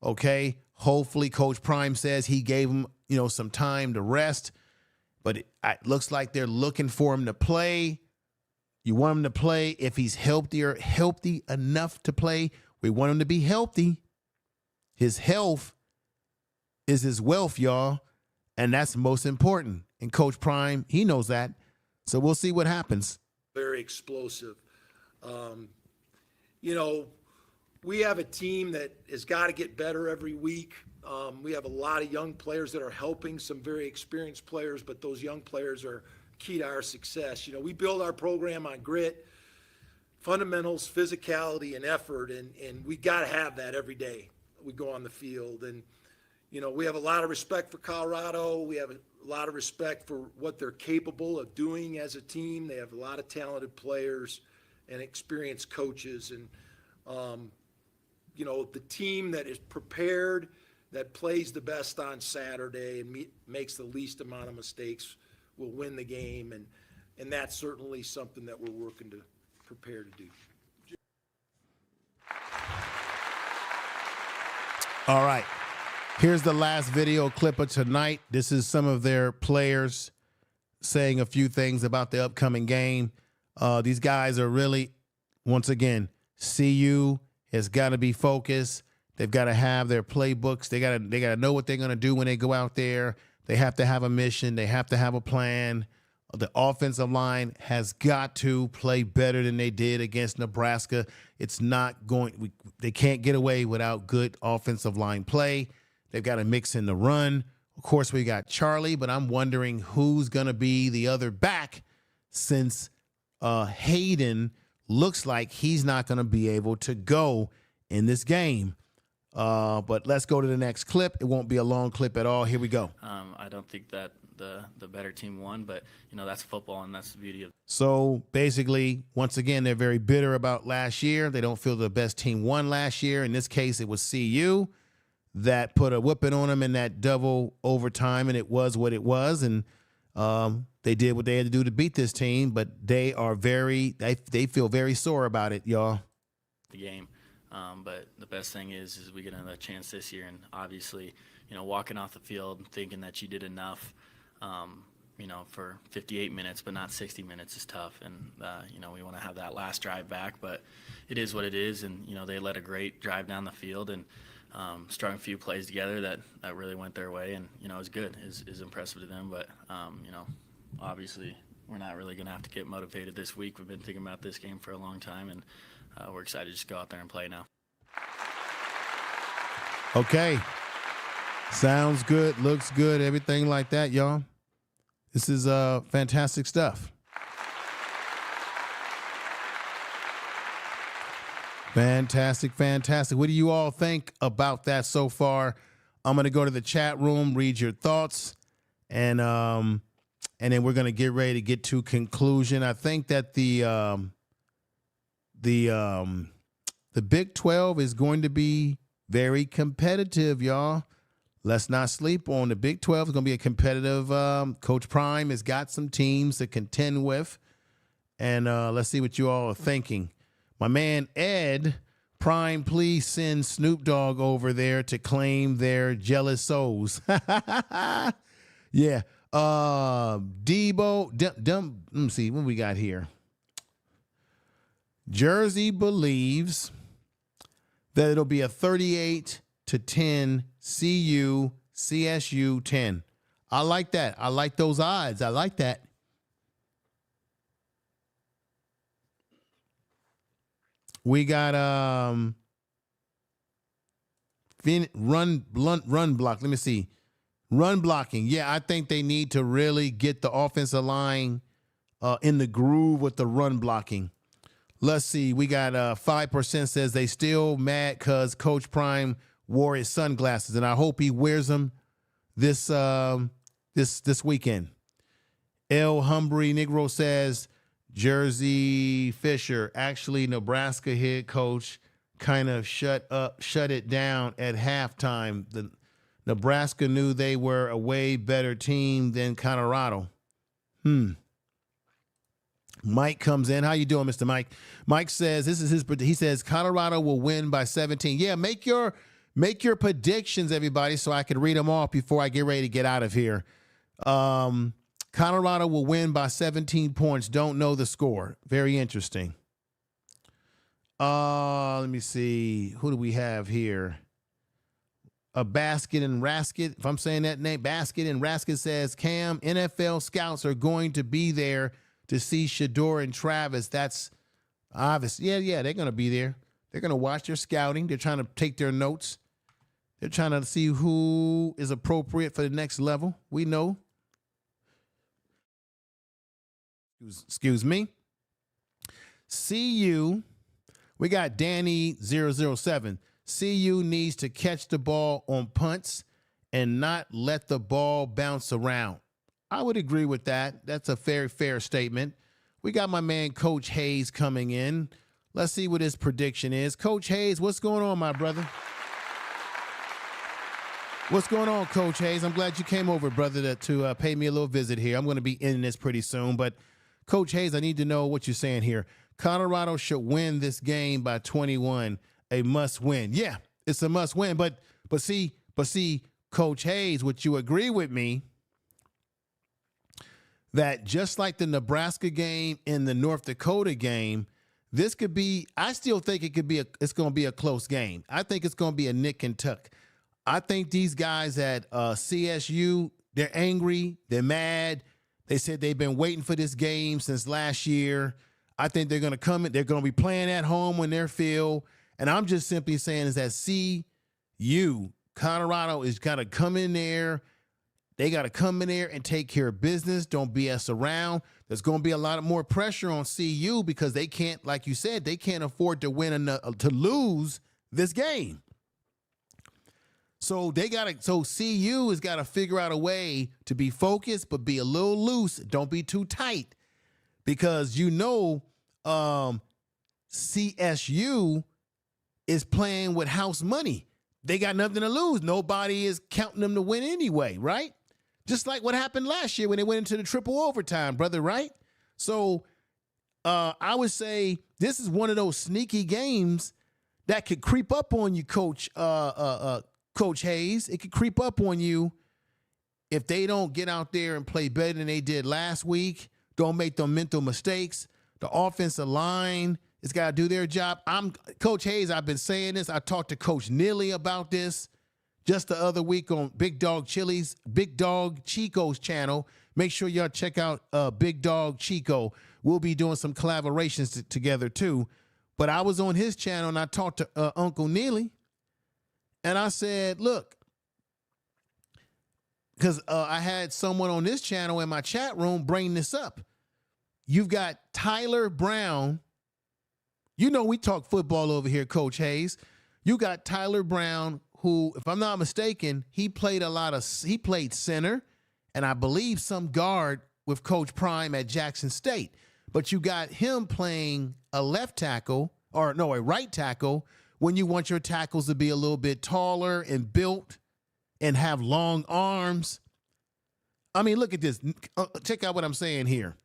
Okay, hopefully Coach Prime says he gave him, you know, some time to rest. But it looks like they're looking for him to play. You want him to play if he's healthy enough to play. We want him to be healthy. His health is his wealth, y'all. And that's most important. And Coach Prime, he knows that. So we'll see what happens. Very explosive. You know, we have a team that has got to get better every week. We have a lot of young players that are helping some very experienced players, but those young players are key to our success. You know, we build our program on grit, fundamentals, physicality, and effort, and we got to have that every day we go on the field. And, you know, we have a lot of respect for Colorado. We have a lot of respect for what they're capable of doing as a team. They have a lot of talented players and experienced coaches. And, you know, the team that is prepared, that plays the best on Saturday and makes the least amount of mistakes will win the game. And that's certainly something that we're working to prepare to do. All right. Here's the last video clip of tonight. This is some of their players saying a few things about the upcoming game. These guys are really, once again, CU has got to be focused. They've got to have their playbooks. They got to know what they're going to do when they go out there. They have to have a mission. They have to have a plan. The offensive line has got to play better than they did against Nebraska. It's not going – they can't get away without good offensive line play. They've got to mix in the run. Of course, we got Charlie, but I'm wondering who's going to be the other back since Hayden looks like he's not going to be able to go in this game. But let's go to the next clip. It won't be a long clip at all. Here we go. I don't think that the better team won, but, you know, that's football, and that's the beauty of it. So basically, once again, they're very bitter about last year. They don't feel the best team won last year. In this case, it was CU that put a whipping on them in that double overtime, and it was what it was. And they did what they had to do to beat this team, but they are they feel very sore about it, y'all. The game. But the best thing is we get another chance this year, and obviously, you know, walking off the field thinking that you did enough, you know, for 58 minutes, but not 60 minutes is tough. And, you know, we want to have that last drive back, but it is what it is. And, you know, they led a great drive down the field and strung a few plays together that really went their way. And, you know, it was good. It was impressive to them. But, you know, obviously we're not really going to have to get motivated this week. We've been thinking about this game for a long time, and we're excited to just go out there and play now. Okay. Sounds good, looks good, everything like that, y'all. This is fantastic stuff. Fantastic, fantastic. What do you all think about that so far? I'm going to go to the chat room, read your thoughts, and then we're going to get ready to get to conclusion. I think that the Big 12 is going to be very competitive, y'all. Let's not sleep on the Big 12. It's going to be a competitive. Coach Prime has got some teams to contend with, and let's see what you all are thinking. My man Ed, Prime, please send Snoop Dogg over there to claim their jealous souls. Yeah. Debo, let me see what we got here. Jersey believes that it'll be a 38-10 CSU 10. I like that. I like those odds. I like that. We got run block. Let me see. Run blocking. Yeah, I think they need to really get the offensive line in the groove with the run blocking. Let's see. We got 5% says they still mad because Coach Prime wore his sunglasses, and I hope he wears them this weekend. El Humbry Negro says Jersey Fisher, actually Nebraska head coach, kind of shut it down at halftime. The Nebraska knew they were a way better team than Colorado. Mike comes in. How you doing, Mr. Mike? Mike says this is his. He says Colorado will win by 17. Yeah, make your predictions, everybody, so I can read them off before I get ready to get out of here. Colorado will win by 17 points. Don't know the score. Very interesting. Let me see. Who do we have here? A Basket and Rasket, if I'm saying that name. Basket and Rasket says, Cam, NFL scouts are going to be there to see Shedeur and Travis. That's obvious. Yeah, they're going to be there. They're going to watch their scouting. They're trying to take their notes. They're trying to see who is appropriate for the next level. We know. Excuse me. CU, we got Danny 007. CU needs to catch the ball on punts and not let the ball bounce around. I would agree with that. That's a fair statement. We got my man Coach Hayes coming in. Let's see what his prediction is. Coach Hayes, what's going on, my brother? What's going on, Coach Hayes? I'm glad you came over, brother, to pay me a little visit here. I'm going to be in this pretty soon, but Coach Hayes, I need to know what you're saying here. Colorado should win this game by 21. A must win. Yeah, it's a must win. But see, Coach Hayes, would you agree with me that just like the Nebraska game and the North Dakota game, this could be, I still think it's going to be a close game. I think it's going to be a nick and tuck. I think these guys at CSU, they're angry, they're mad. They said they've been waiting for this game since last year. I think they're going to come in, they're going to be playing at home when they're field. And I'm just simply saying is that CU, Colorado, is got to come in there. They got to come in there and take care of business. Don't BS around. There's going to be a lot more pressure on CU because they can't, like you said, they can't afford to to lose this game. So CU has got to figure out a way to be focused, but be a little loose. Don't be too tight because CSU is playing with house money. They got nothing to lose. Nobody is counting them to win anyway, right? Just like what happened last year when they went into the triple overtime, brother, right? So I would say this is one of those sneaky games that could creep up on you, Coach Hayes. It could creep up on you if they don't get out there and play better than they did last week. Don't make them mental mistakes. The offensive line has got to do their job. Coach Hayes, I've been saying this. I talked to Coach Neely about this just the other week on Big Dog Chico's channel. Make sure y'all check out Big Dog Chico. We'll be doing some collaborations together too. But I was on his channel and I talked to Uncle Neely. And I said, look, because I had someone on this channel in my chat room bring this up. You've got Tyler Brown. You know we talk football over here, Coach Hayes. You got Tyler Brown, who, if I'm not mistaken, he played center and I believe some guard with Coach Prime at Jackson State. But you got him playing a left tackle, or no, a right tackle, when you want your tackles to be a little bit taller and built and have long arms. I mean, look at this. Check out what I'm saying here.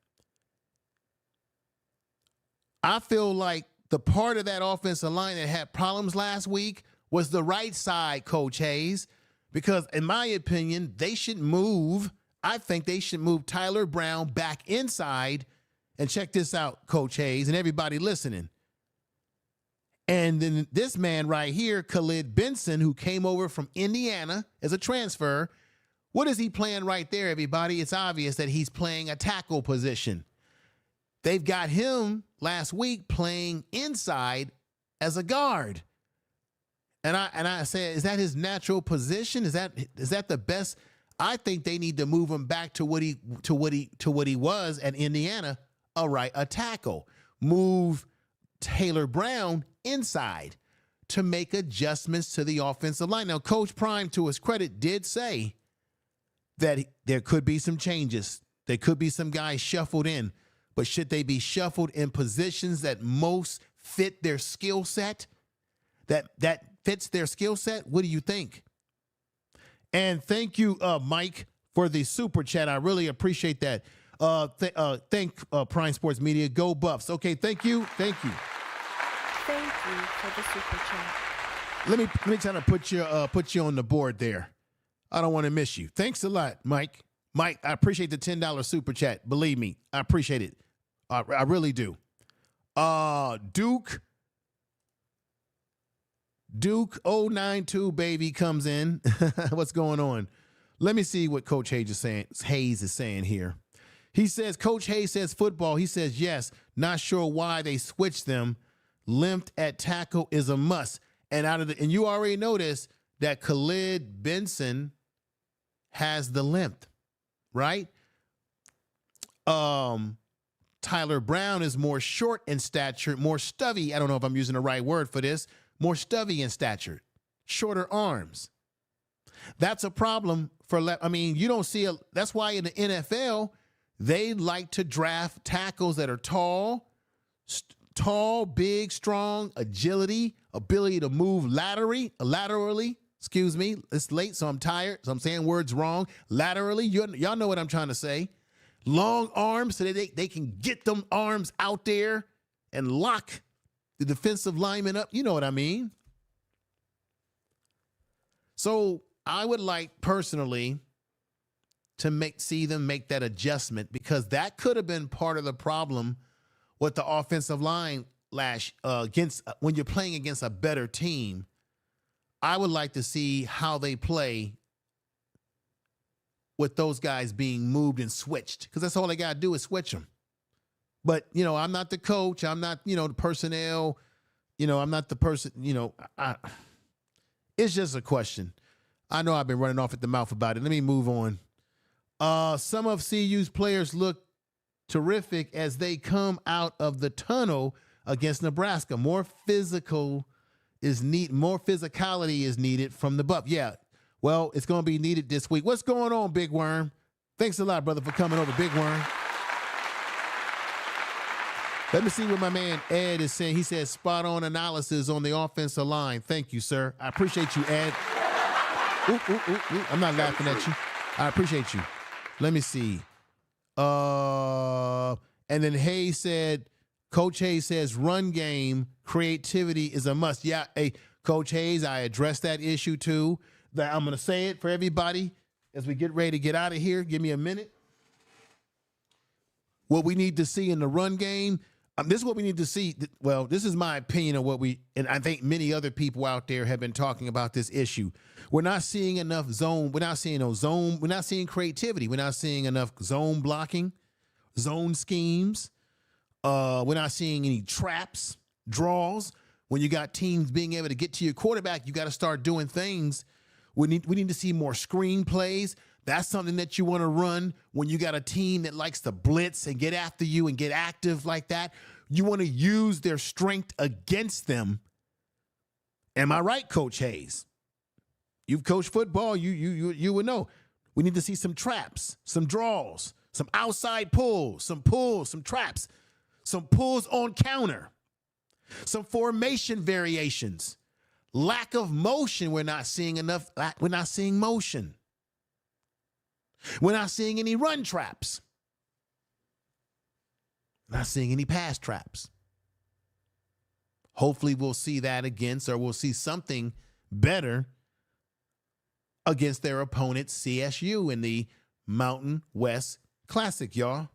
I feel like the part of that offensive line that had problems last week was the right side, Coach Hayes, because in my opinion, they should move. I think they should move Tyler Brown back inside. And check this out, Coach Hayes, and everybody listening. And then this man right here, Khalid Benson, who came over from Indiana as a transfer, what is he playing right there, everybody? It's obvious that he's playing a tackle position. They've got him last week playing inside as a guard. And I said, is that his natural position? Is that the best? I think they need to move him back to what he was at Indiana. A tackle. Move Taylor Brown inside to make adjustments to the offensive line. Now, Coach Prime, to his credit, did say that there could be some changes. There could be some guys shuffled in, but should they be shuffled in positions that most fit their skill set? That fits their skill set? What do you think? And thank you, Mike, for the super chat. I really appreciate that. Thank Prime Sports Media. Go Buffs. Okay, thank you. Thank you. Thank you for the super chat. Let me try to put you on the board there. I don't want to miss you. Thanks a lot, Mike. Mike, I appreciate the $10 super chat. Believe me, I appreciate it. I really do. Duke 092 baby comes in. What's going on? Let me see what Coach Hayes is saying here. He says, Coach Hayes says football. He says, yes, not sure why they switched them. Length at tackle is a must. And you already noticed that Khalid Benson has the length, right? Tyler Brown is more short in stature, more stubby. I don't know if I'm using the right word for this. More stubby in stature, shorter arms. That's a problem you don't see that's why in the NFL, they like to draft tackles that are tall, big, strong, agility, ability to move laterally. Excuse me. It's late, so I'm tired. So I'm saying words wrong. Laterally. Y'all know what I'm trying to say. Long arms so that they can get them arms out there and lock the defensive lineman up. You know what I mean? So I would like personally to see them make that adjustment, because that could have been part of the problem with the offensive line when you're playing against a better team. I would like to see how they play with those guys being moved and switched, because that's all they got to do is switch them. But, I'm not the coach. I'm not, the personnel. I'm not the person, it's just a question. I know I've been running off at the mouth about it. Let me move on. Some of CU's players look terrific as they come out of the tunnel against Nebraska. More physicality is needed from the Buff. Yeah, well, it's going to be needed this week. What's going on, Big Worm? Thanks a lot, brother, for coming over, Big Worm. Let me see what my man Ed is saying. He says spot on analysis on the offensive line. Thank you, sir. I appreciate you, Ed. I'm not laughing at you. I appreciate you. Let me see. And then Hayes said, Coach Hayes says run game creativity is a must. Yeah, hey, Coach Hayes, I addressed that issue too. I'm going to say it for everybody as we get ready to get out of here. Give me a minute. What we need to see in the run game, this is what we need to see. Well, this is my opinion of and I think many other people out there have been talking about this issue. We're not seeing enough zone. We're not seeing no zone. We're not seeing creativity. We're not seeing enough zone blocking, zone schemes. We're not seeing any traps, draws. When you got teams being able to get to your quarterback, you got to start doing things. We need to see more screen plays. That's something that you want to run when you got a team that likes to blitz and get after you and get active like that. You want to use their strength against them. Am I right, Coach Hayes? You've coached football. You would know. We need to see some traps, some draws, some outside pulls, some traps, some pulls on counter, some formation variations. Lack of motion. We're not seeing enough. We're not seeing motion. We're not seeing any run traps. Not seeing any pass traps. Hopefully we'll see that against, or we'll see something better against their opponent, CSU, in the Mountain West Classic, y'all.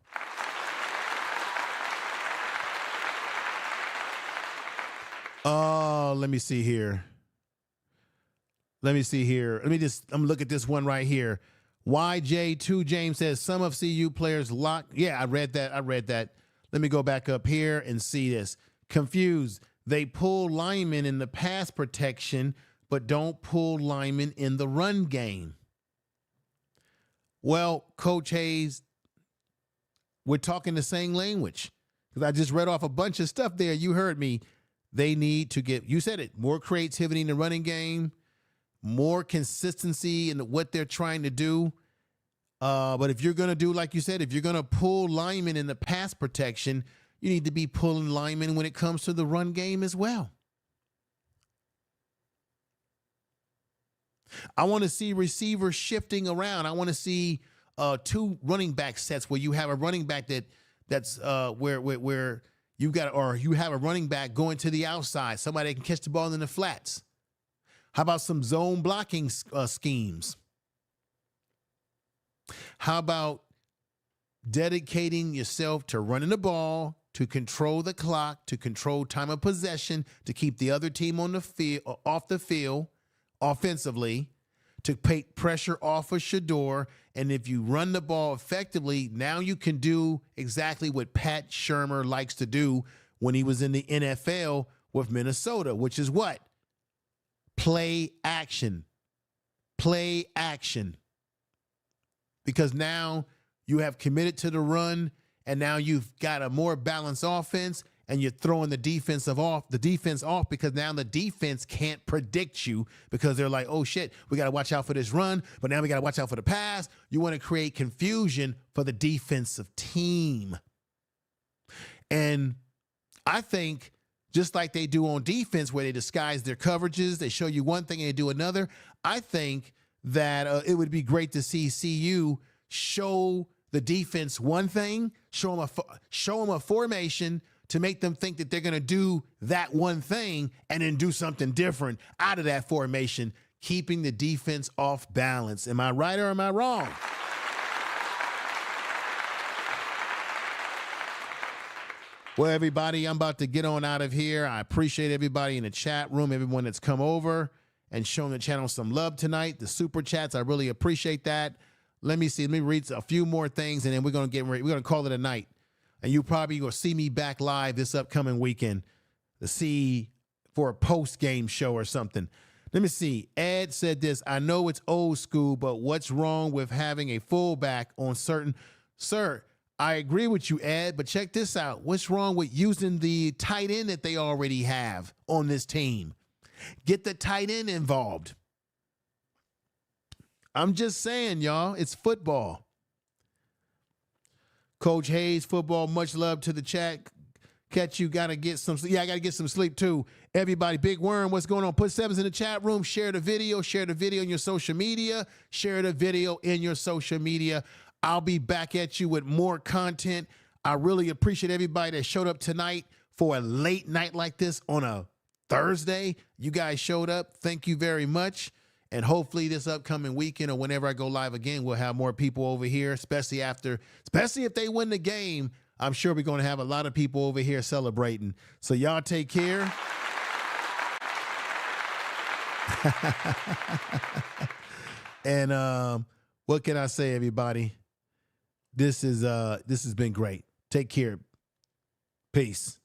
Let me see here. Let me look at this one right here. YJ2 James says some of CU players lock. Yeah, I read that. Let me go back up here and see this. Confused. They pull linemen in the pass protection, but don't pull linemen in the run game. Well, Coach Hayes, we're talking the same language, because I just read off a bunch of stuff there. You heard me. They need to get, you said it, more creativity in the running game, more consistency in what they're trying to do. But if you're going to do, like you said, if you're going to pull linemen in the pass protection, you need to be pulling linemen when it comes to the run game as well. I want to see receivers shifting around. I want to see two running back sets where you have a running back that's where you got, or you have a running back going to the outside, somebody that can catch the ball in the flats. How about some zone blocking schemes? How about dedicating yourself to running the ball, to control the clock, to control time of possession, to keep the other team on the field, off the field offensively, to take pressure off of Shedeur. And if you run the ball effectively, now you can do exactly what Pat Shurmur likes to do when he was in the NFL with Minnesota, which is what? Play action. Play action. Because now you have committed to the run, and now you've got a more balanced offense, and you're throwing the defense off because now the defense can't predict you, because they're like, oh shit, we got to watch out for this run, but now we got to watch out for the pass. You want to create confusion for the defensive team. And I think just like they do on defense, where they disguise their coverages, they show you one thing and they do another, I think that it would be great to see CU show the defense one thing, show them a formation to make them think that they're going to do that one thing, and then do something different out of that formation, keeping the defense off balance. Am I right or am I wrong? Well, everybody, I'm about to get on out of here. I appreciate everybody in the chat room, everyone that's come over and shown the channel some love tonight. The super chats, I really appreciate that. Let me read a few more things, and then we're going to get ready. We're going to call it a night. And you probably will see me back live this upcoming weekend to see for a post-game show or something. Let me see. Ed said this: I know it's old school, but what's wrong with having a fullback on certain... Sir, I agree with you, Ed, but check this out. What's wrong with using the tight end that they already have on this team? Get the tight end involved. I'm just saying, y'all, it's football. Coach Hayes, football, much love to the chat. Catch you, gotta get some sleep. Yeah, I gotta get some sleep too. Everybody, Big Worm, what's going on? Put sevens in the chat room. Share the video in your social media. Share the video in your social media. I'll be back at you with more content. I really appreciate everybody that showed up tonight for a late night like this on a Thursday. You guys showed up. Thank you very much. And hopefully this upcoming weekend or whenever I go live again, we'll have more people over here, especially if they win the game. I'm sure we're going to have a lot of people over here celebrating. So y'all take care. And what can I say, everybody? This has been great. Take care. Peace.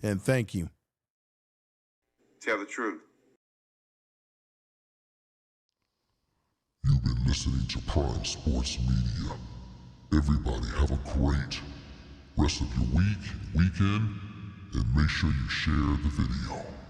And thank you. Tell the truth. You've been listening to Prime Sports Media. Everybody have a great rest of your week, weekend, and make sure you share the video.